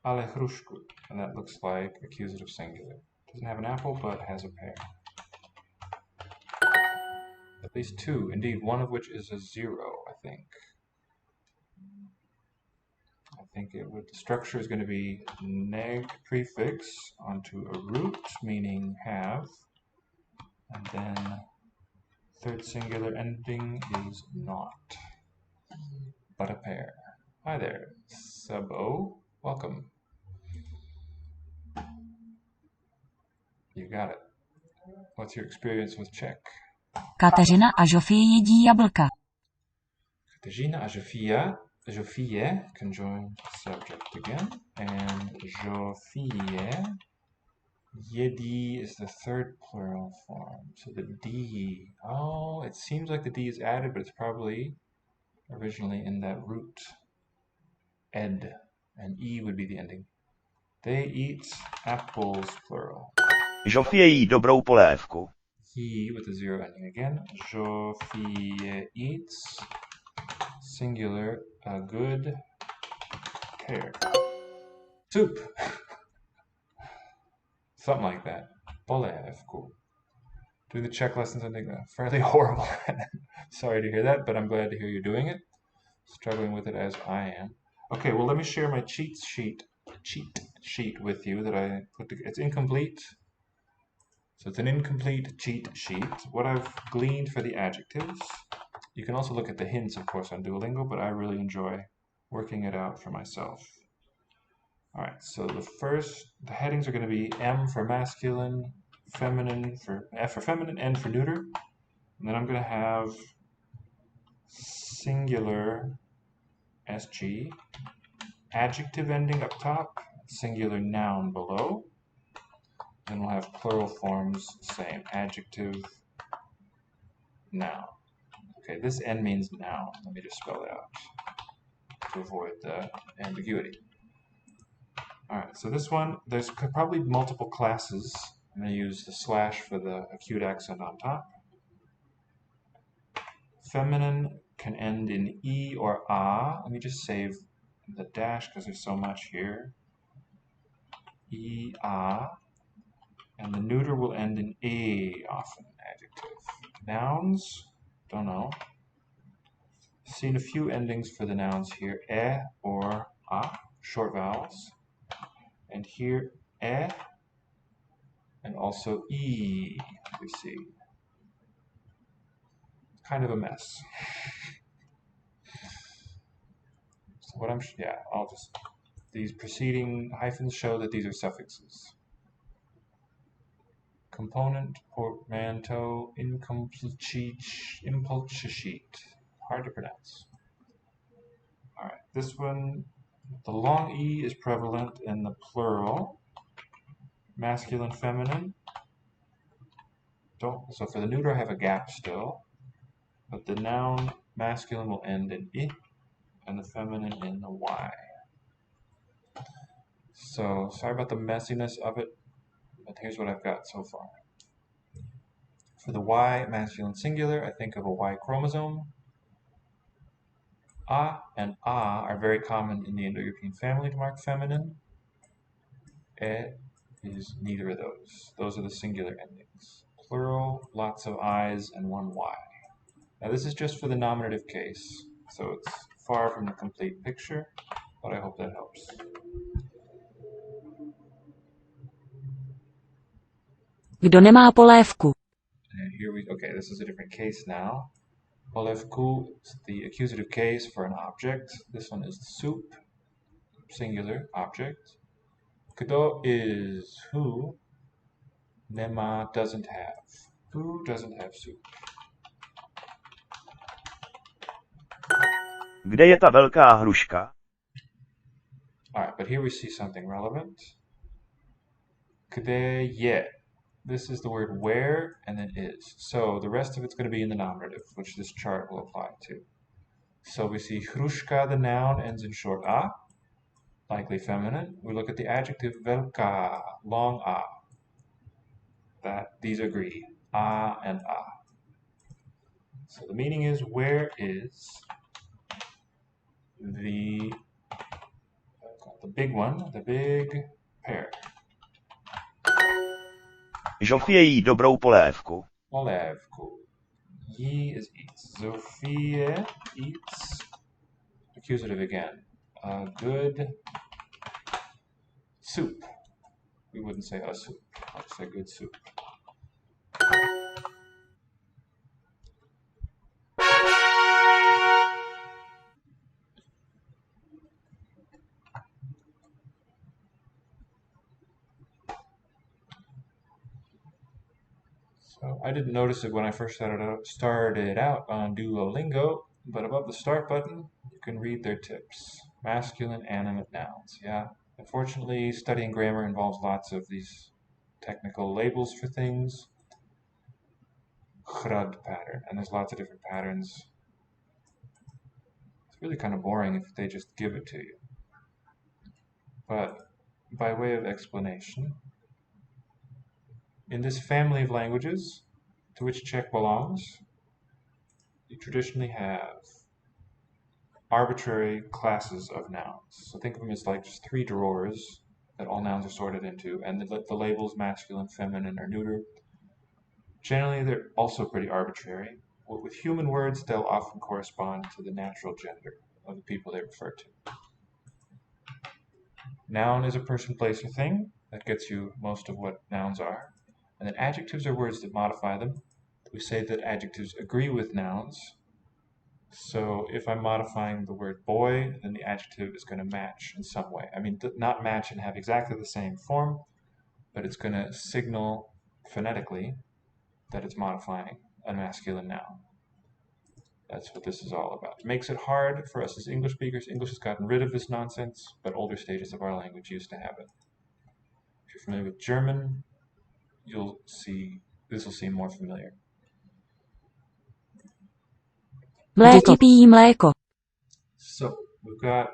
ale hrušku, and that looks like accusative singular. Doesn't have an apple, but has a pear. At least two, indeed, one of which is a zero, I think. The structure is going to be neg prefix onto a root, meaning have, and then third singular ending is not, but a pair. Hi there, Sabo, welcome. You got it. What's your experience with Czech? Kateřina a Žofie jedí jablka. Kateřina a Žofie, conjoined subject again, and Žofie, jedí is the third plural form. So the D, oh, it seems like the D is added, but it's probably originally in that root, ed, and E would be the ending. They eat apples, plural. Žofie jí dobrou polévku. He with the zero ending again. Žofie eats, singular, a good pear. Soup. Something like that. Polévku. Doing the Czech lessons, I think fairly horrible. Sorry to hear that, but I'm glad to hear you're doing it. Struggling with it as I am. Okay, well, let me share my cheat sheet with you that I put together. It's incomplete. So it's an incomplete cheat sheet. What I've gleaned for the adjectives. You can also look at the hints, of course, on Duolingo, but I really enjoy working it out for myself. All right, so the headings are going to be M for masculine, feminine for F for feminine, N for neuter. And then I'm going to have singular SG, adjective ending up top, singular noun below. Then we'll have plural forms, same, adjective, noun. Okay, this N means noun. Let me just spell it out to avoid the ambiguity. All right, so this one, there's probably multiple classes. I'm going to use the slash for the acute accent on top. Feminine can end in E or A. Let me just save the dash because there's so much here. E, A. And the neuter will end in A often, adjective. Nouns, don't know. Seen a few endings for the nouns here. E or A, short vowels. And here, E, and also E, we see. Kind of a mess. So these preceding hyphens show that these are suffixes. Component, portmanteau, impulsheet. Hard to pronounce. All right, this one, the long E is prevalent in the plural. Masculine, feminine. So for the neuter, I have a gap still. But the noun masculine will end in I, and the feminine in the Y. So sorry about the messiness of it, but here's what I've got so far. For the Y, masculine singular, I think of a Y chromosome. A and A are very common in the Indo-European family to mark feminine. E is neither of those. Those are the singular endings. Plural, lots of I's and one Y. Now this is just for the nominative case, so it's far from the complete picture, but I hope that helps. Kdo nemá polévku? And okay, this is a different case now. Polévku is the accusative case for an object. This one is soup, singular object. Kdo is who, nema doesn't have. Who doesn't have soup? Kde je ta velká hruška? Alright, but here we see something relevant. Kde je. This is the word where and then is. So the rest of it's going to be in the nominative, which this chart will apply to. So we see hruška, the noun, ends in short a, likely feminine. We look at the adjective velká, long a. These agree, a and a. So the meaning is, where is the big one, the big pear? Žofie jí dobrou polévku. Polévku. Ye is eats. Zofie eats. Accusative again. A good soup. We wouldn't say a soup. Let's say good soup. So I didn't notice it when I first started out on Duolingo, but above the start button, you can read their tips. Masculine animate nouns. Yeah. Unfortunately, studying grammar involves lots of these technical labels for things. Chrud pattern, and there's lots of different patterns. It's really kind of boring if they just give it to you. But by way of explanation, in this family of languages to which Czech belongs, you traditionally have arbitrary classes of nouns. So think of them as like just 3 drawers that all nouns are sorted into, and the labels masculine, feminine, or neuter. Generally, they're also pretty arbitrary. With human words, they'll often correspond to the natural gender of the people they refer to. Noun is a person, place, or thing. That gets you most of what nouns are. And then adjectives are words that modify them. We say that adjectives agree with nouns. So if I'm modifying the word boy, then the adjective is going to match in some way. I mean, not match and have exactly the same form, but it's going to signal phonetically that it's modifying a masculine noun. That's what this is all about. It makes it hard for us as English speakers. English has gotten rid of this nonsense, but older stages of our language used to have it. If you're familiar with German, you'll see this will seem more familiar. Děti pijí mléko. So we've got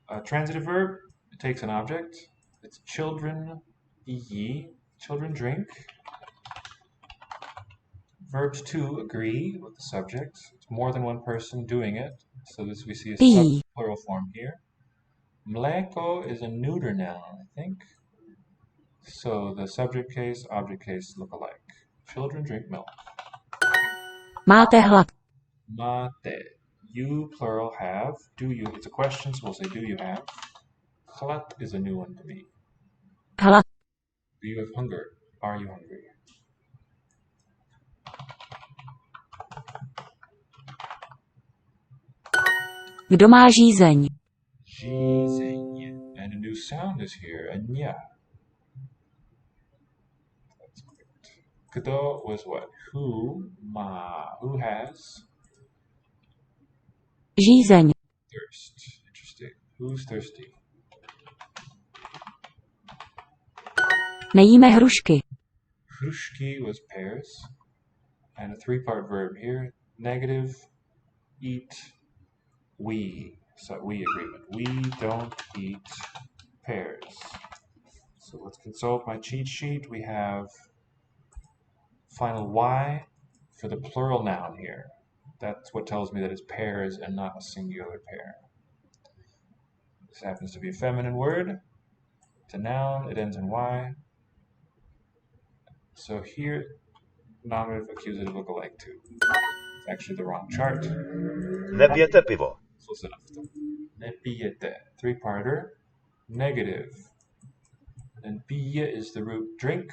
a transitive verb. It takes an object. It's children pijí. Children drink. Verbs to agree with the subject. It's more than one person doing it. So this we see a Pijí. plural form here. Mléko is a neuter noun, I think. So the subject case, object case look alike. Children drink milk. Máte hlad. Mate. You, plural, have. Do you? It's a question, so we'll say do you have. Hlad is a new one to me. Hlad. Do you have hunger? Are you hungry? Kdo má žízeň? Žízeň. And a new sound is here, a nya. That's great. Kdo was what? Who? Ma. Who has? Žízeň. Thirst. Interesting. Who's thirsty? Nejíme hrušky. Hrušky was pears. And a 3-part verb here. Negative. Eat. We. So we agreement. We don't eat pears. So let's consult my cheat sheet. We have final Y for the plural noun here. That's what tells me that it's pairs and not a singular pair. This happens to be a feminine word. It's a noun. It ends in Y. So here, nominative, accusative look alike too. It's actually the wrong chart. Nepijete pivo. Close enough. Nepijete. 3-parter. Negative. And pije is the root drink.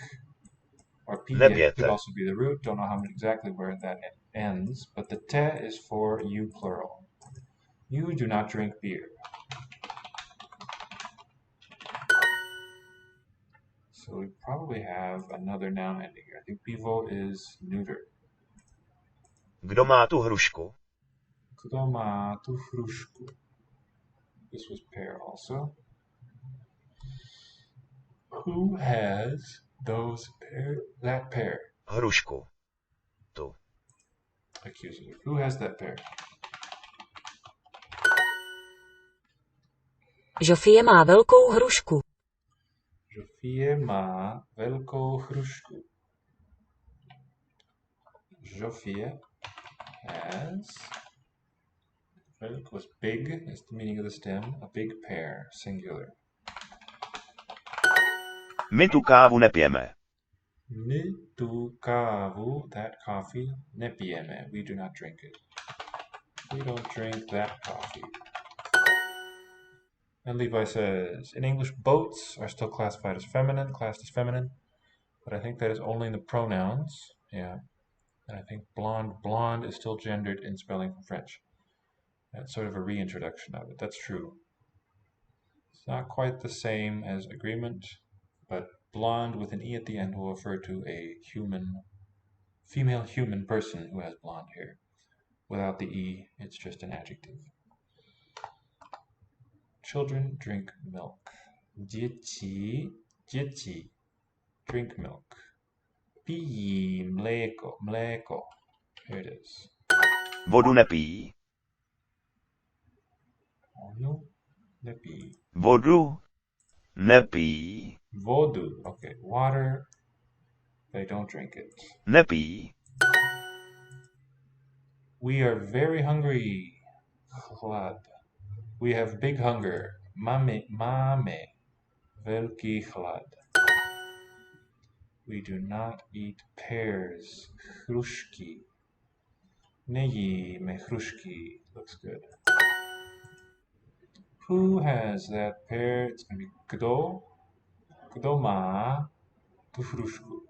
Or pije could also be the root. Don't know exactly where that ends. But the te is for you, plural. You do not drink beer. So we probably have another noun ending here. I think pivo is neuter. Kdo má tu hrušku? Kdo má tu hrušku? This was pair also. Who has that pair? Hrušku. Tu. Accusative. Who has that pair? Žofie má velkou hrušku. Žofie má velkou hrušku. Žofie has, was big, is the meaning of the stem, a big pear, singular. My tu kávu nepijeme. My tu kávu, that coffee, nepijeme. We do not drink it. We don't drink that coffee. And Levi says, in English, boats are still classified as feminine, classed as feminine, but I think that is only in the pronouns. Yeah. And I think blonde is still gendered in spelling from French. That's sort of a reintroduction of it. That's true. It's not quite the same as agreement, but blonde with an E at the end will refer to a female human person who has blonde hair. Without the E, it's just an adjective. Children drink milk. Dzieci drink milk. Pije mleko. Here it is. Vodu nepijí. Ono nepijí. Vodu nepijí. Vodu. Okay, water. They don't drink it. Nepijí. We are very hungry. Chlad. We have big hunger. Máme velký chlad. We do not eat pears. Hrušky. Nejíme hrušky. Looks good. Who has that pear? It's going to be kdo. Kdo má tu hrušku?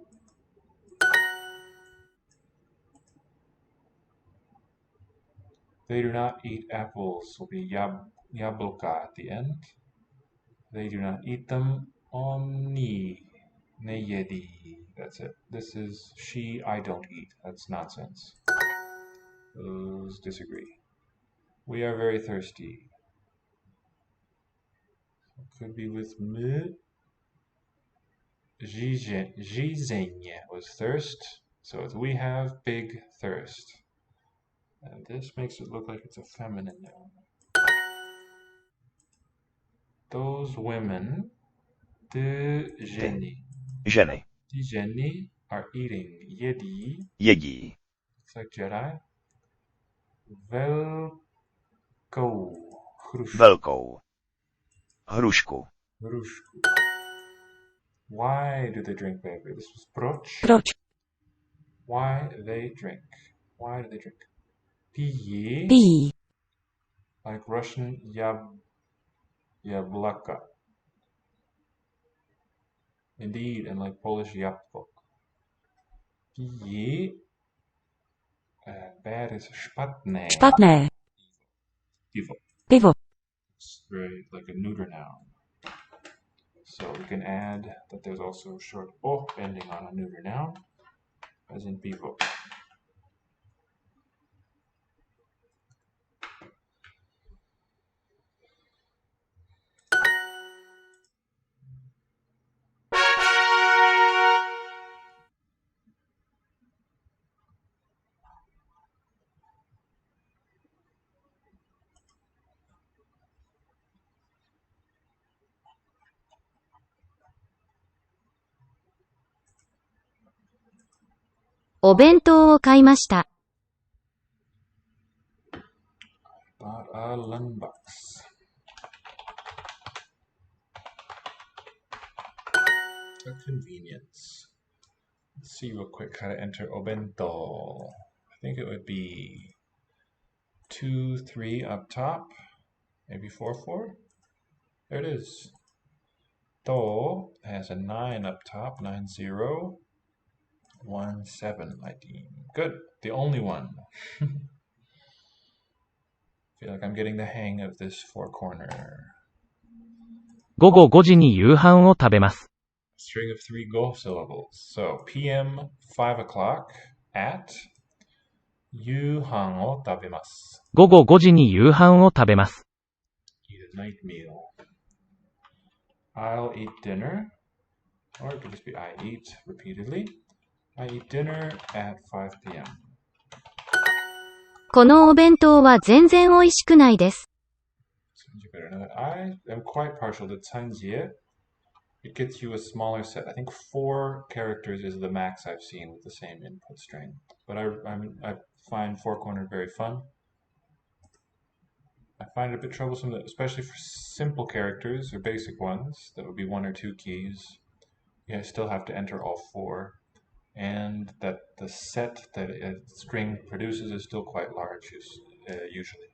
They do not eat apples. Will be jablka at the end. They do not eat them. Oni nejedi. That's it. This is she, I don't eat. That's nonsense. Those disagree. We are very thirsty. Could be with m. Życzenie was thirst. So it's we have big thirst. And this makes it look like it's a feminine noun. Those women, ty ženy are eating. Jedí. Looks like Jedi. Velkou hrušku. Velkou. Hrušku. Why do they drink baby? This was proč. Proč? Why they drink. Why do they drink? Pijí. Pijí. Like Russian jablaka. Indeed, and like Polish jabłko. Pijí. Bad is špatné. Špatné. Pivo. Pivo. It's very like a neuter noun. So we can add that there's also a short o ending on a neuter noun, as in pivo.お弁当を買いました。Bought a lunchbox. A convenience. Let's see real quick how to enter obento. I think it would be 2, 3 up top, maybe 4, 4. There it is. To has a 9 up top, 9, 0. 1, 7, I deem. Good. The only one. Feel like I'm getting the hang of this four corner. 午後5時に夕飯を食べます。string of 3 go syllables. So PM 5 o'clock at 夕飯を食べます。午後5時に夕飯を食べます。Eat a night meal. I'll eat dinner, or it could just be I eat repeatedly. I eat dinner at 5 p.m. このお弁当は全然美味しくないです。You better know that. I am quite partial to 餐节. It gets you a smaller set. I think 4 characters is the max I've seen with the same input string. But I find 4-corner very fun. I find it a bit troublesome, especially for simple characters or basic ones, that would be 1 or 2 keys. You still have to enter all 4. And that the set that a string produces is still quite large, usually.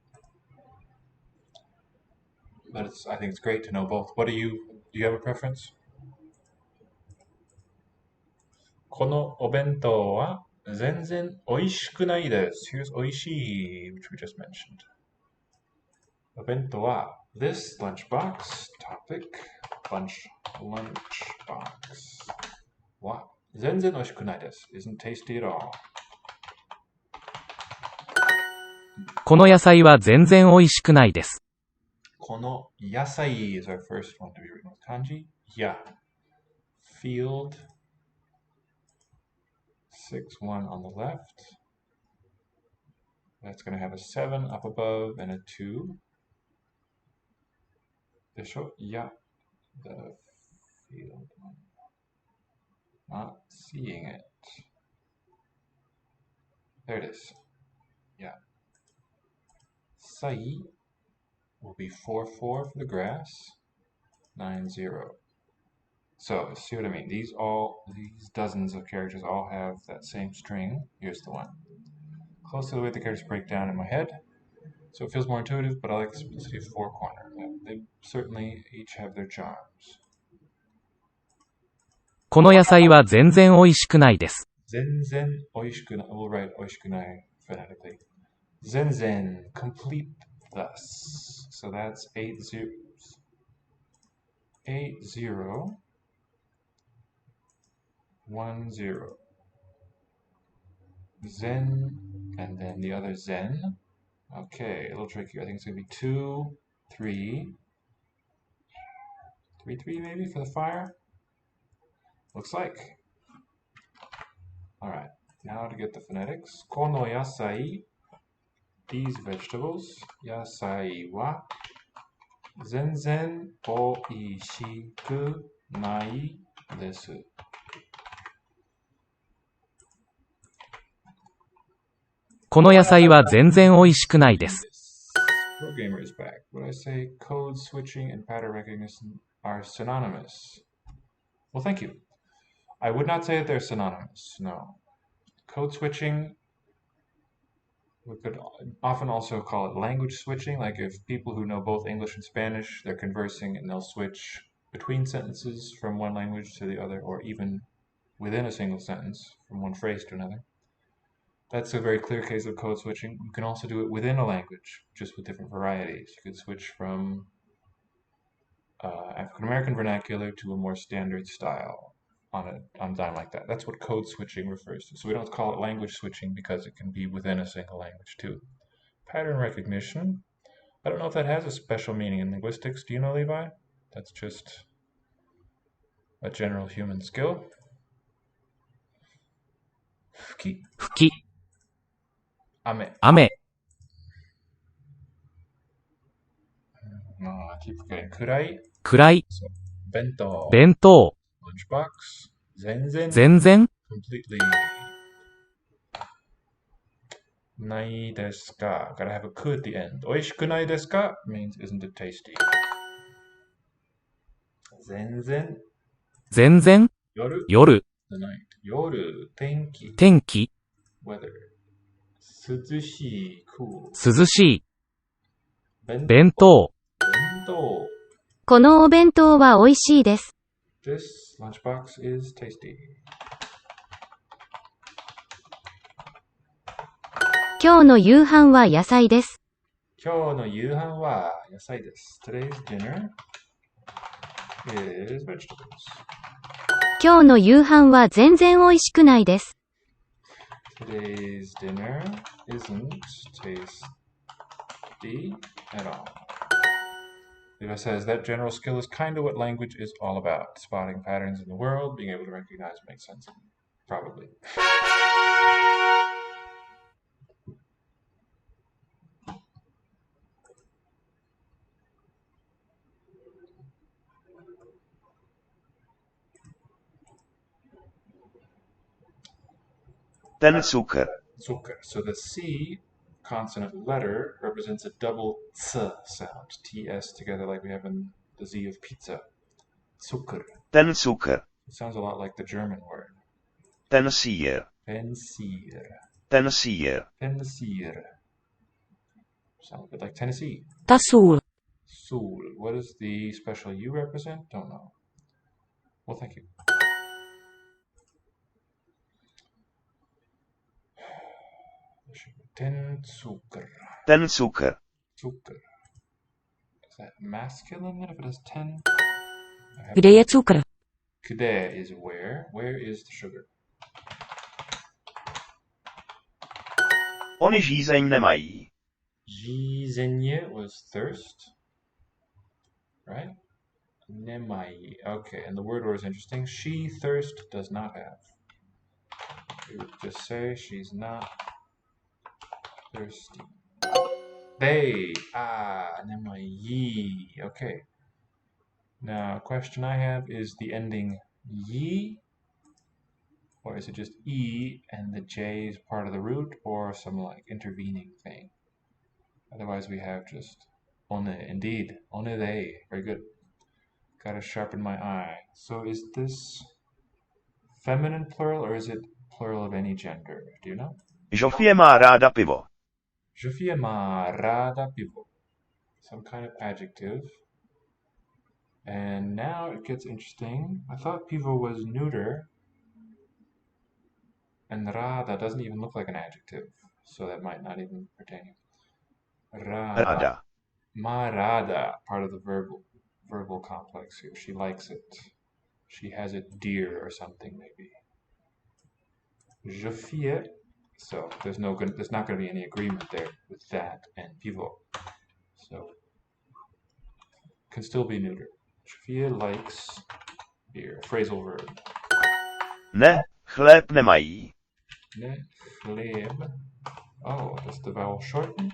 But I think it's great to know both. Do you have a preference? このお弁当は全然美味しくないです。Here's 美味しい, which we just mentioned. お弁当は this lunchbox topic lunchbox は全然美味しくないです。Isn't tasty at all. この野菜は全然美味しくないです。この野菜 is our first one to be written with kanji. Yeah. Field 6-1 on the left. That's going to have a 7 up above and a 2. でしょ? Yeah. The field one. Not seeing it. There it is. Yeah. Sai will be 4-4 for the grass. 9-0. So, see what I mean? These dozens of characters all have that same string. Here's the one. Close to the way the characters break down in my head. So it feels more intuitive, but I like the simplicity of 4-corner. They certainly each have their charms. この野菜は全然美味しくないです。全然美味しくない. We'll write 美味しくない phonetically. 全然, complete thus. So that's 8 zeros. 8-0. 1-0. Zen, and then the other zen. Okay, a little tricky. I think it's going to be 2-3. 3-3 maybe for the fire? Looks like. Alright, now to get the phonetics. この野菜, these vegetables. 野菜は全然美味しくないです。この野菜は全然美味しくないです。Programmer is back. Would I say code switching and pattern recognition are synonymous? Well, thank you. I would not say that they're synonymous, no. Code switching, we could often also call it language switching, like if people who know both English and Spanish, they're conversing and they'll switch between sentences from one language to the other, or even within a single sentence from one phrase to another. That's a very clear case of code switching. You can also do it within a language, just with different varieties. You could switch from African American vernacular to a more standard style on a dime like that. That's what code switching refers to. So we don't call it language switching because it can be within a single language too. Pattern recognition. I don't know if that has a special meaning in linguistics. Do you know, Levi? That's just a general human skill. Fuki. 吹き、雨. 雨、 No, I keep forgetting. 暗い. 暗い、 So, 弁当. 弁当、 Lunchbox. 全然. 全然、 Completely. ないですか. Gotta have a ku at the end. 美味しくないですか means isn't it tasty. 全然. 全然、夜. 夜、 The night. 夜. 天気. 天気、 Weather. 涼しい. Cool. 涼しい、弁弁当、当. このお弁当は美味しいです。This lunchbox is tasty. 今日の夕飯は野菜です。今日の夕飯は野菜です. Today's dinner is vegetables. 今日の夕飯は全然美味しくないです。Today's dinner isn't tasty at all. Eva says that general skill is kind of what language is all about. Spotting patterns in the world, being able to recognize and make sense of them. Probably. Ten cukr. Zucker. So the C consonant letter represents a double ts sound. TS together like we have in the Z of pizza. Zucker. Ten cukr. It sounds a lot like the German word. Ten sír. Pensier. Ten sír. Pensier. Sounds a bit like Tennessee. Ta sůl. Sul. What does the special U represent? Don't know. Well, thank you. Ten Zucker. Ten cukr. Zucker. Is that masculine then if it has 10? Kde je cukr? Kde is where. Where is the sugar? Oni žízeň nemají. Žízeň was thirst. Right? Nemají. Okay, and the word order is interesting. She thirst does not have. We would just say she's not thirsty. They. Nemají. Okay. Now, question I have is the ending yi, or is it just e and the j is part of the root, or some like intervening thing? Otherwise, we have just one. Indeed, one they. Very good. Gotta sharpen my eye. So, is this feminine plural, or is it plural of any gender? Do you know? Žofie má ráda pivo. Žofie má ráda pivo. Some kind of adjective. And now it gets interesting. I thought pivo was neuter. And rada doesn't even look like an adjective. So that might not even pertain. Rada. Ma rada, part of the verbal complex here. She likes it. She has it dear or something maybe. Žofie. So there's not going to be any agreement there with that and pivo. So can still be neuter. Žofie likes beer. Phrasal verb. Ne, chléb nemají. Ne chléb. Oh, does the vowel shorten?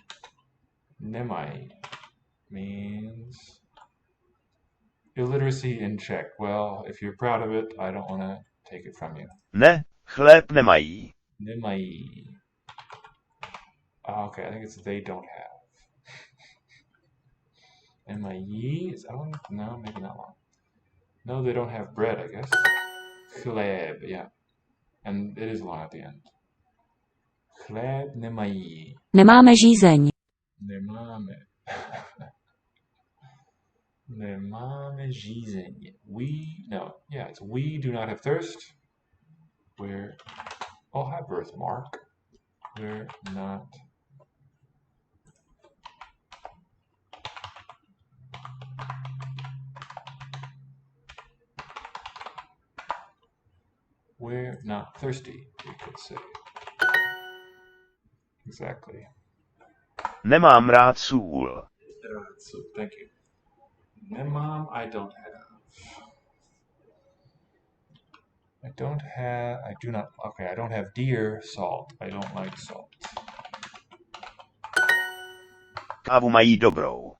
Nemají means illiteracy in Czech. Well, if you're proud of it, I don't want to take it from you. Ne, chléb nemají. Nemají. Okay, I think it's they don't have. Nemají is that one? No, maybe not one. No, they don't have bread, I guess. Chléb, yeah. And it is long at the end. Chléb nemají. Nemáme žízeň. Nemáme. Nemáme žízeň. It's we do not have thirst. We're, hi birthmark. We're not thirsty, we could say. Exactly. Nemám rád sůl. Thank you. Nemám, I don't have. I don't have dear salt. I don't like salt. Kávu mají dobrou.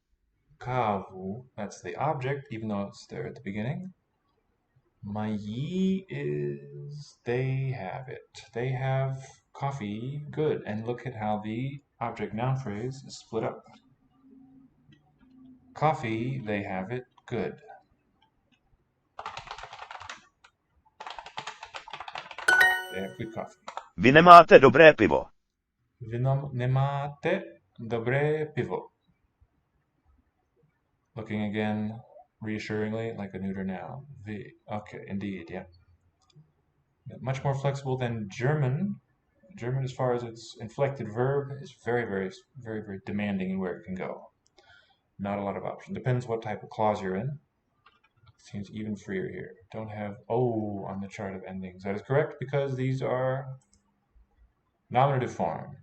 Kávu, that's the object, even though it's there at the beginning. Mají is they have it. They have coffee, good. And look at how the object noun phrase is split up. Coffee, they have it, good. They have good coffee. Vy nemáte dobré pivo. Vy nemáte dobré pivo. Looking again reassuringly like a neuter noun. Vy. Okay, indeed, yeah. Much more flexible than German. German, as far as its inflected verb, is very, very, very, very demanding in where it can go. Not a lot of options. Depends what type of clause you're in. Seems even freer here. Don't have O on the chart of endings. That is correct because these are nominative forms,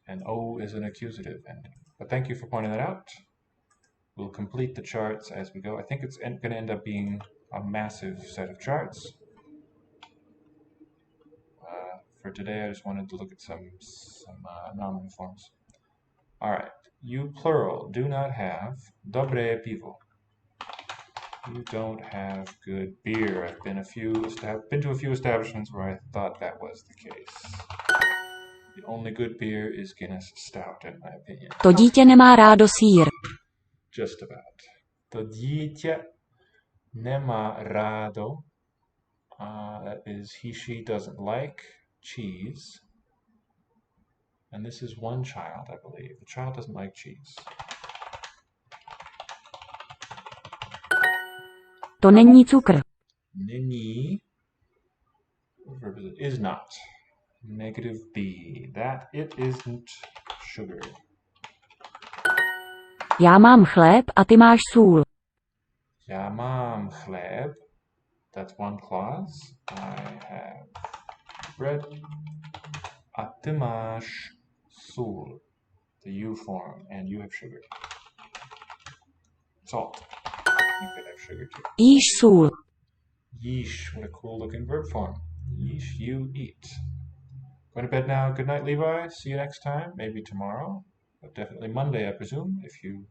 and O is an accusative ending. But thank you for pointing that out. We'll complete the charts as we go. I think it's going to end up being a massive set of charts. For today, I just wanted to look at some nominative forms. All right, you plural do not have dobre pivo. You don't have good beer. I've been to a few establishments where I thought that was the case. The only good beer is Guinness Stout, in my opinion. To dítě nemá rádo sýr. Just about. To dítě nemá rádo. That is he, she doesn't like cheese. And this is one child, I believe. The child doesn't like cheese. To není cukr. Není. What verb is it? Is not. Negative B. That it isn't sugar. Já mám chléb a ty máš sůl. Já mám chléb. That's one clause. I have bread. A ty máš sůl. The you form. And you have sugar. Salt. You could have sugar too. Jíš sůl. Yeesh. What a cool looking verb form. Yeesh, you eat. Going to bed now. Good night, Levi. See you next time. Maybe tomorrow. But definitely Monday, I presume, if you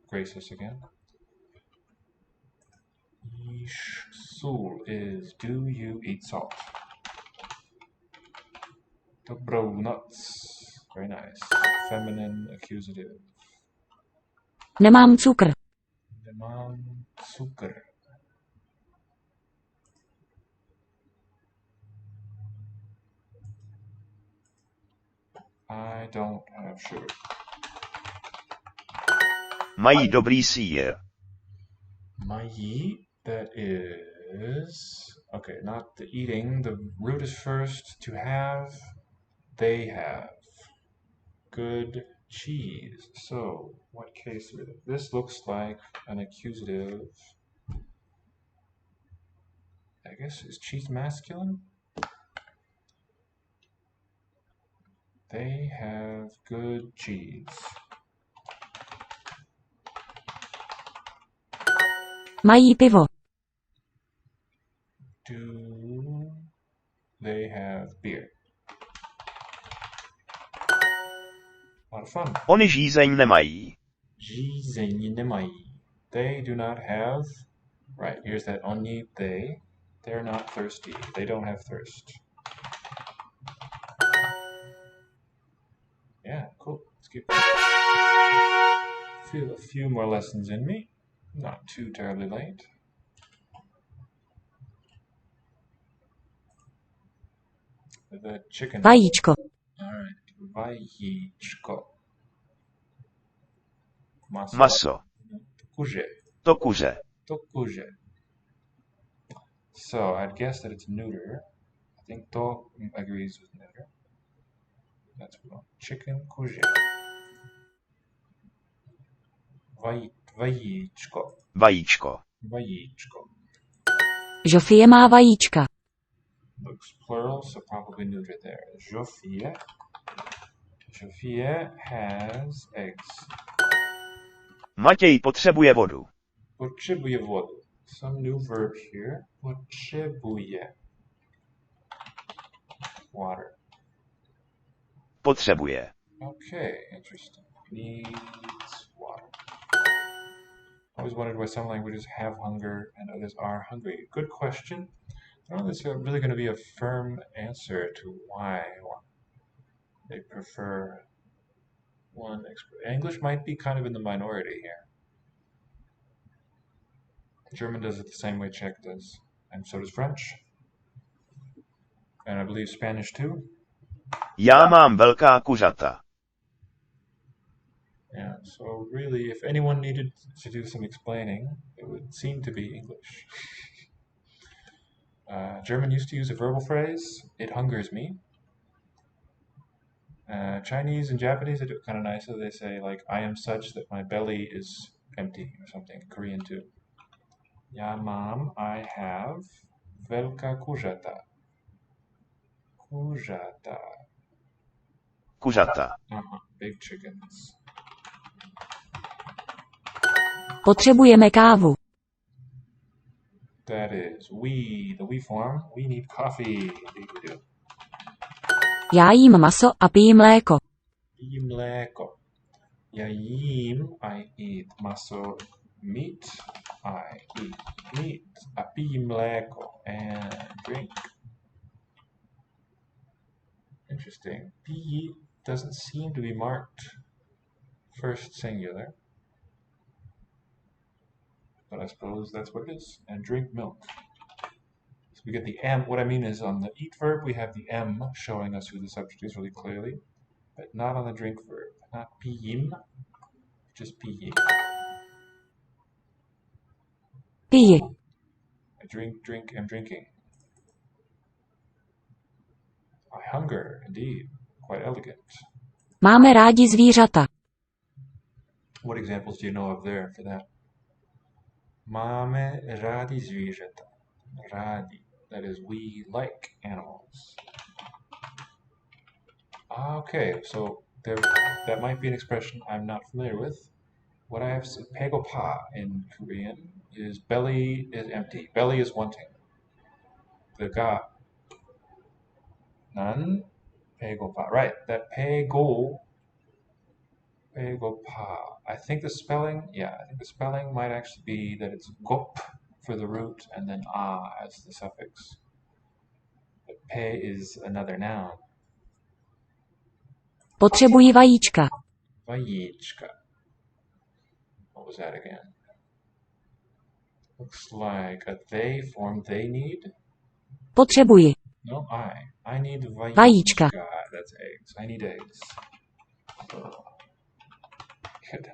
grace us again. Yeesh, sul is do you eat salt? Dobro nuts. Very nice. Feminine accusative. Nemám cukr. Nemám cukr. I don't have sugar. Mají dobrý sýr. Mají, that is, okay, not the eating, the root is first. To have, they have. Good cheese. So, what case is it? This looks like an accusative. I guess, is cheese masculine? They have good cheese. Mají pivo. Do they have beer? A lot of fun. Oni žízeň nemají. Žízeň nemají. They do not have. Right, here's that oni, they. They're not thirsty. They don't have thirst. Yeah, cool. Let's keep feel a few more lessons in me. Not too terribly late. The chicken. Vajíčko. Alright. Vajíčko. Maso. Kuře. To kuře. To kuře. So I'd guess that it's neuter. I think to agrees with neuter. That's wrong. Chicken kuře. Vajíčko. Vajíčko. Vajíčko. Žofie má vajíčka. Looks plural, so probably neuter there. Žofie. Žofie has eggs. Matěj potřebuje vodu. Potřebuje vodu. Some new verb here. Potřebuje. Water. Potřebuje. Okay, interesting. Needs water. I always wondered why some languages have hunger and others are hungry. Good question. I don't know if there's really going to be a firm answer to why they prefer one. English might be kind of in the minority here. German does it the same way Czech does, and so does French. And I believe Spanish too. Já mám velká kuřata. Yeah, so really, if anyone needed to do some explaining, it would seem to be English. German used to use a verbal phrase, it hungers me. Chinese and Japanese, they do it kind of nicely. They say, like, I am such that my belly is empty or something. Korean too. Já mám, I have, velká kuřata. Kuřata. Kuřata. Big chickens. Potřebujeme kávu. That is we, the we form. We need coffee. Indeed we do. Já jím maso a pijí mléko. Jím mléko. Já jím, I eat maso, meat. I eat meat. A pijím mléko and drink. Interesting. Pijí doesn't seem to be marked first singular. But I suppose that's what it is. And drink milk. So we get the M. What I mean is on the eat verb, we have the M showing us who the subject is really clearly, but not on the drink verb. Not pijím, just pijí. Piji. I drink, am drinking. I hunger, indeed. Quite elegant. Máme rádi zvířata. What examples do you know of there for that? Máme rádi zvířata. Rádi. That is, we like animals. Okay, so that might be an expression I'm not familiar with. What I have said, pegopa in Korean, is belly is empty. Belly is wanting. The ga, nan, pegopa. Right, that pegopa. I think the spelling might actually be that it's gop for the root and then as the suffix. But pe is another noun. Potřebuji vajíčka. Vajíčka. What was that again? Looks like a they form. They need? Potřebuji. No, I need Vajíčka. That's eggs. I need eggs. So, good.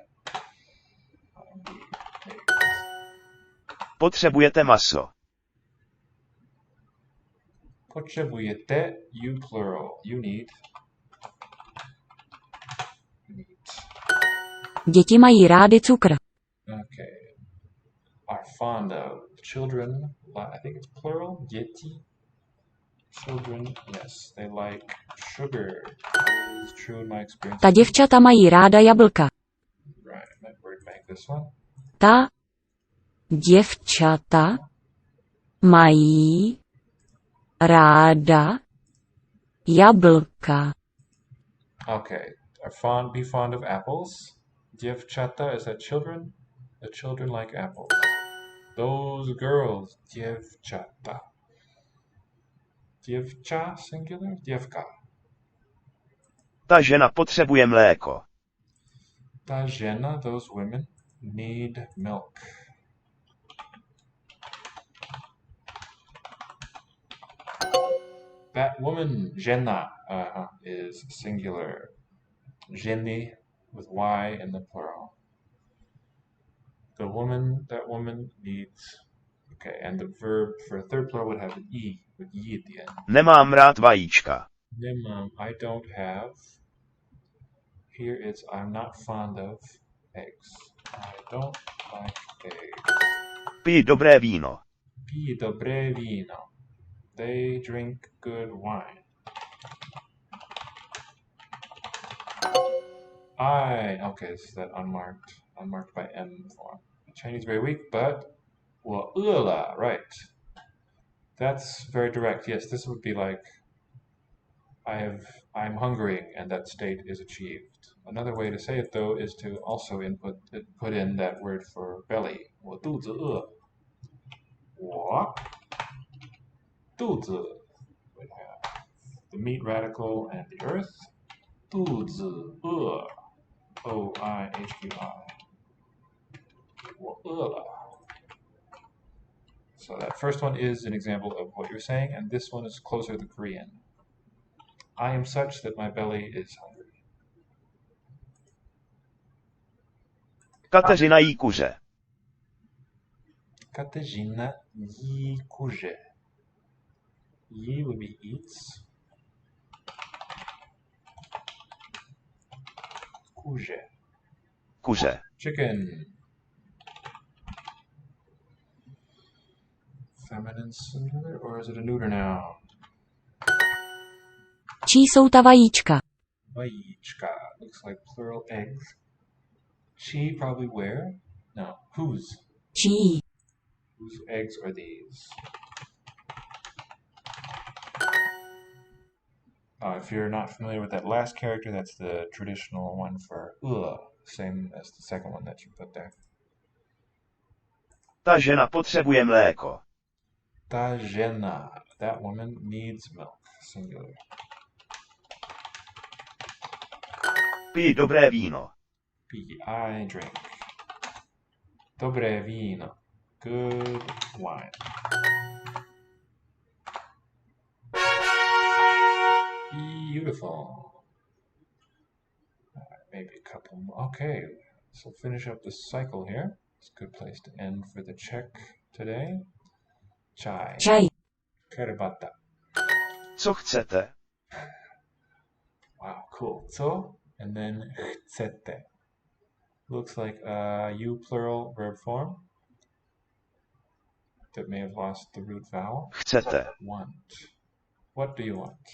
I need eggs. Potřebujete maso. Potřebujete, you plural. You need. Děti mají rády cukr. Okay. Are fond of. Children, I think it's plural. Děti. Children, yes, they like sugar. It is true in my experience. Ta děvčata mají ráda jablka. Right, that word bank, this one. Ta děvčata mají ráda jablka. Okay, be fond of apples. Děvčata, is that children? The children like apples. Those girls, děvčata. Děvča, singular? Děvka. Ta žena potřebuje mléko. Ta žena, those women, need milk. That woman, žena, is singular. Ženy with Y in the plural. That woman needs. Okay, and the verb for a third plural would have an E, with Y at the end. Nemám rád vajíčka. Nemám, I don't have. Here it's I'm not fond of eggs. I don't like eggs. Pij dobré víno. Pij dobré víno. They drink good wine. Okay, this is that unmarked by M form. Chinese very weak, but well, right. That's very direct. Yes, this would be like I'm hungering and that state is achieved. Another way to say it though is to also put in that word for belly. 我肚子饿. 我肚子 would have the meat radical and the earth. 肚子饿 O-I-H-Q-I. 我饿了. So that first one is an example of what you're saying, and this one is closer to Korean. I am such that my belly is hungry. Kateřina jí kuře. Kateřina jí kuře. Jí would be eats. Kuře. Kuře. Chicken. feminine singular, or is it a neuter noun? Čí jsou ta vajíčka? Vajíčka. Looks like plural eggs. Chi, probably where? No. Whose? Čí. Whose eggs are these? If you're not familiar with that last character, that's the traditional one for same as the second one that you put there. Ta žena potřebuje mléko. Ta žena. That woman needs milk. Singular. Pij dobré víno. I drink. Dobré víno. Good wine. Beautiful. Maybe a couple more. Okay, so finish up the cycle here. It's a good place to end for the Czech today. Chai. Čaj. Karabata. Co chcete? Wow, cool. Co? And then chcete. Looks like a U plural verb form that may have lost the root vowel. Chcete. Want. What do you want?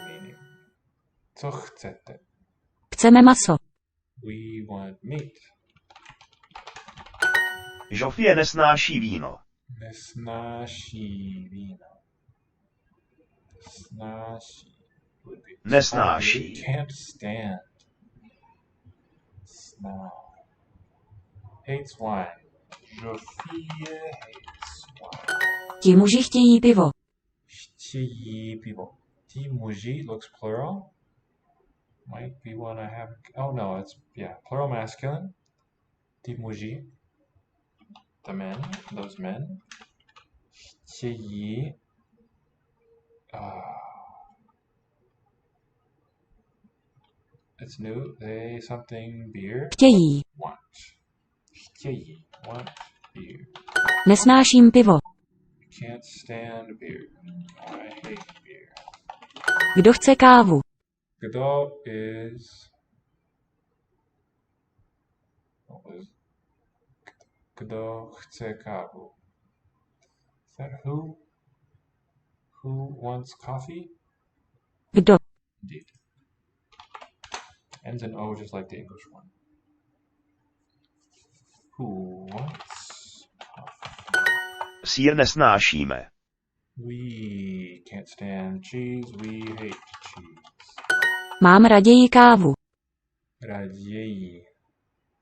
Meaning. Co chcete? Chceme maso. We want meat. Žofie nesnáší víno. Nesnáší víno. Snáší would be. Nesnáší. Can't stand. Sná. Hates wine. Jophie hates wine. Ti muži chtějí pivo. Chtějí pivo. Ti muži looks plural. Might be one I have. Oh no, it's plural masculine. Ti muži. The men, those men. Chtějí. It's new. They something beer. Chtějí. Want. Chtějí. Want beer. Nesnáším pivo. Can't stand beer. I hate beer. Kdo chce kávu? Kdo is. Kdo chce kávu? Is that who? Who wants coffee? Kdo? Indeed. Ends in O just like the English one. Who wants coffee? Sýr nesnášíme. We can't stand cheese. We hate cheese. Mám raději kávu. Raději.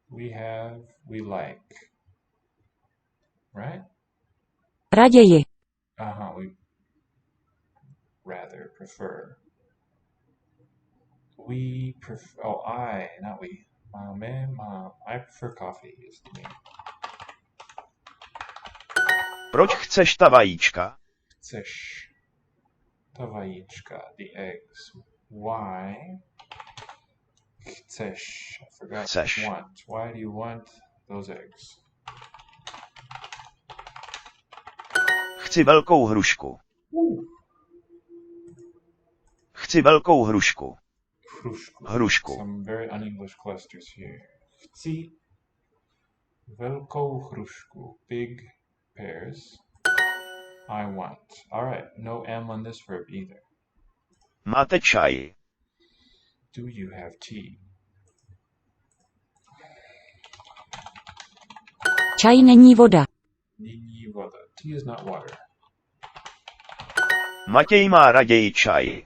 We like. Right? Raději. We rather prefer. We prefer. Not we. Mom. I prefer coffee is the name. Proč chceš ta vajíčka? Chceš. Ta vajíčka, the eggs. Why? Chceš. I forgot. Chceš. Want. Why do you want those eggs? Chci velkou hrušku. Chci velkou hrušku. Hrušku. Some very un-English clusters here. Chci velkou hrušku. Big pears. I want. Alright, no M on this verb either. Máte čaj? Do you have tea? Čaj není voda. Není voda. Tea is not water. Matěj má raději čaj.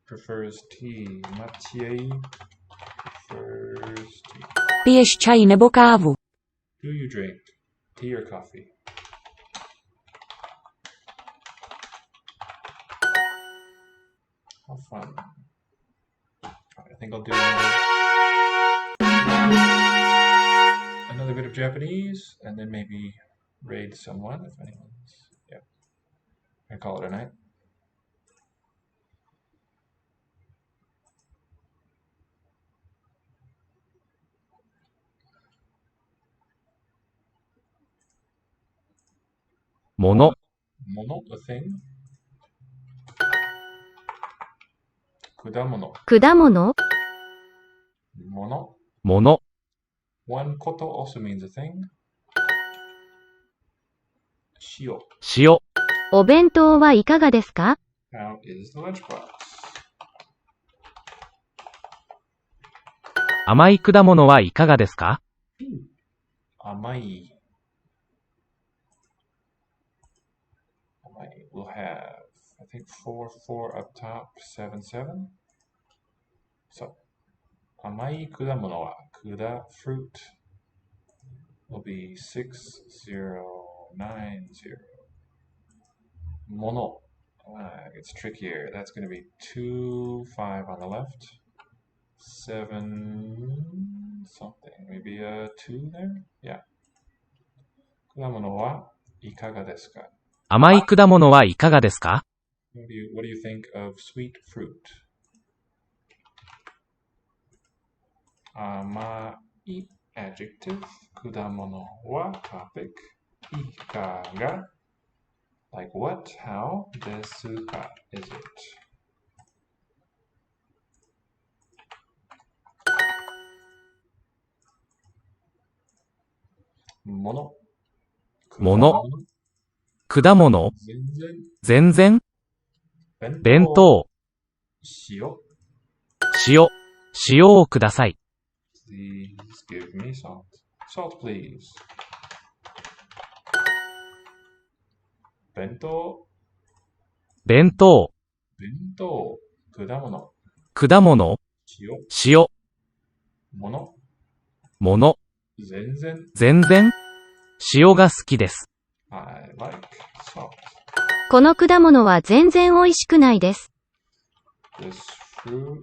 Prefers tea. Matěj prefers tea. Piješ čaj nebo kávu? Do you drink tea or coffee? How fun. I think I'll do another bit of Japanese and then maybe raid someone if anyone's. Yeah. I call it a night. Mono. Mono, a thing. Kudamono. 果物 Mono. もの。 One koto also means a thing. 塩。塩。お弁当はいかがですか？ How is the lunchbox? 甘い果物はいかがですか？甘い。We'll have, I think, 4 up top, 7. So, 甘い果物は、fruit will be 6090. もの. It's trickier. That's going to be 25 on the left. 7 something. Maybe a 2 there? Yeah. 果物はいかがですか？甘い果物はいかがですか？ What do you think of sweet fruit? 甘い adjective. 果物は topic. いかが like what? How? ですか is it? もの。もの。果物。全然。弁当。塩。塩をください。Please give me salt. Salt, please. 弁当。果物。塩。もの。全然。塩が好きです。I like salt. この果物は全然美味しくないです。This fruit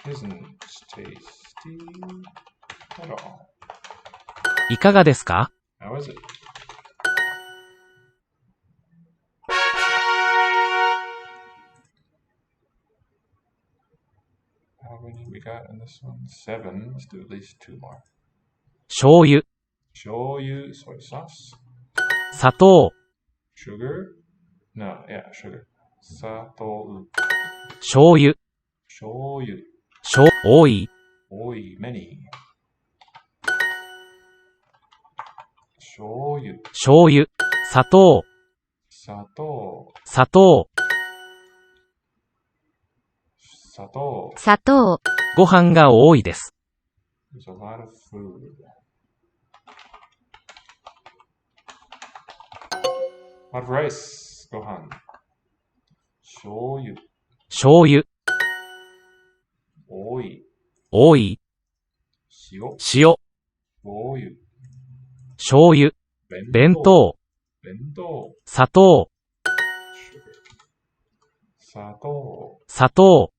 isn't tasty at all. いかがですか？ How is it? How many we got in this one? 7. Let's do at least 2 more. 醤油。soy sauce. 砂糖。Sugar? No, yeah, sugar. 砂糖。醤油。多い。many. 醤油。砂糖。砂糖。ご飯が多いです。There's a lot of food. A lot of rice. ご飯。醤油。多い。塩。醤油。弁当。砂糖。砂糖。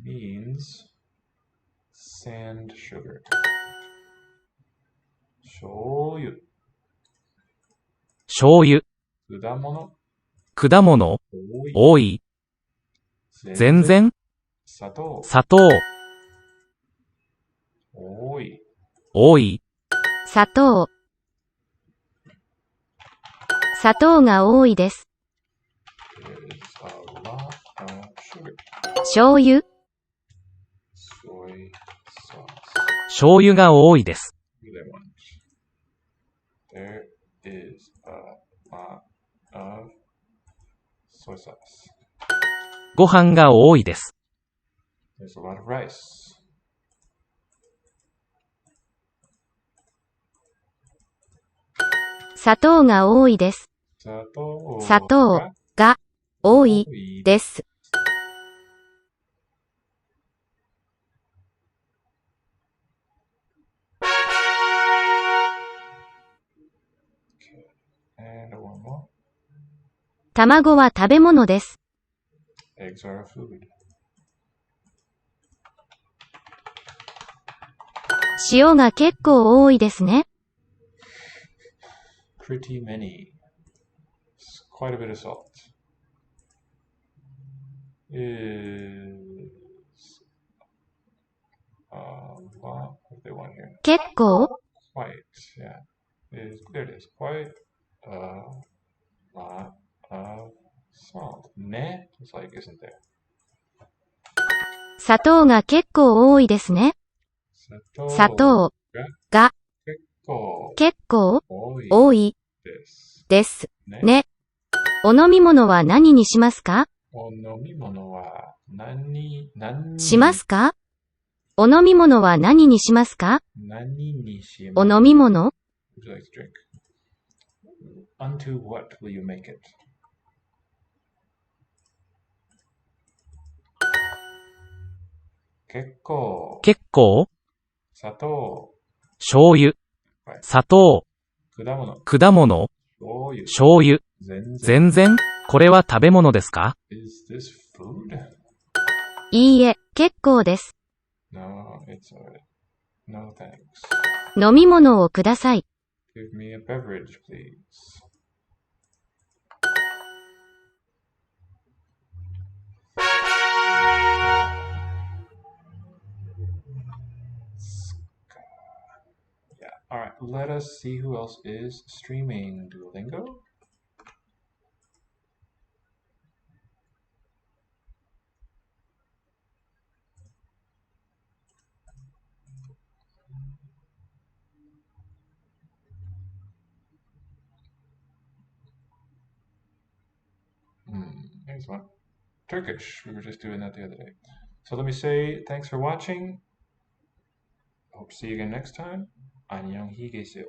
means sand sugar. 醤油。果物。多い。全然。砂糖。多い。砂糖。砂糖が多いです。醤油。醤油が多いです。There is a lot of soy sauce. ご飯が多いです。There's a lot of rice. 砂糖が多いです。砂糖が多いです。And one more. 卵は食べ物です。Eggs are a food. 塩が結構多いですね。Pretty many. Quite a bit of salt. Is a lot. What do they want here? 結構 Quite. Yeah. There it is. Quite a lot of salt. Ne? It's like, isn't there? 砂糖が結構多いですね。砂糖が結構多いです。ね。ね。お飲み物は何にしますか？お飲み物は何しますか？お飲み物は何にしますか？何にしおます飲み物 Would you like to drink? Unto what will you make it? 結構。結構、砂糖。醤油、はい砂糖、果物。果物、醤油。醤油、全然。全然、これは食べ物ですか？ Is this food? いいえ、結構です。No, it's alright. No thanks. 飲み物をください。Give me a beverage, please. Yeah. All right. Let us see who else is streaming Duolingo. Here's one. Turkish. We were just doing that the other day. So let me say thanks for watching. Hope to see you again next time. 안녕히 계세요.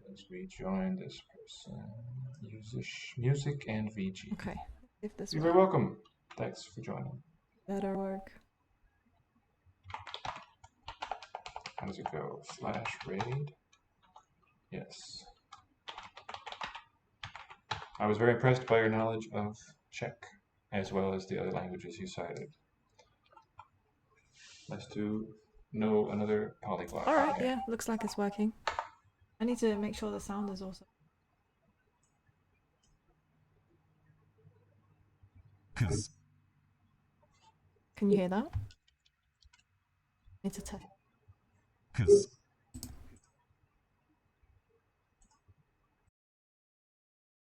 Let's rejoin this person. Music and VG. Okay, if this You're will very welcome. Thanks for joining. better work. How does it go? /raid? Yes. I was very impressed by your knowledge of Czech, as well as the other languages you cited. Let's know another polyglot. Alright, yeah, looks like it's working. I need to make sure the sound is also... Can you hear that? Need to test.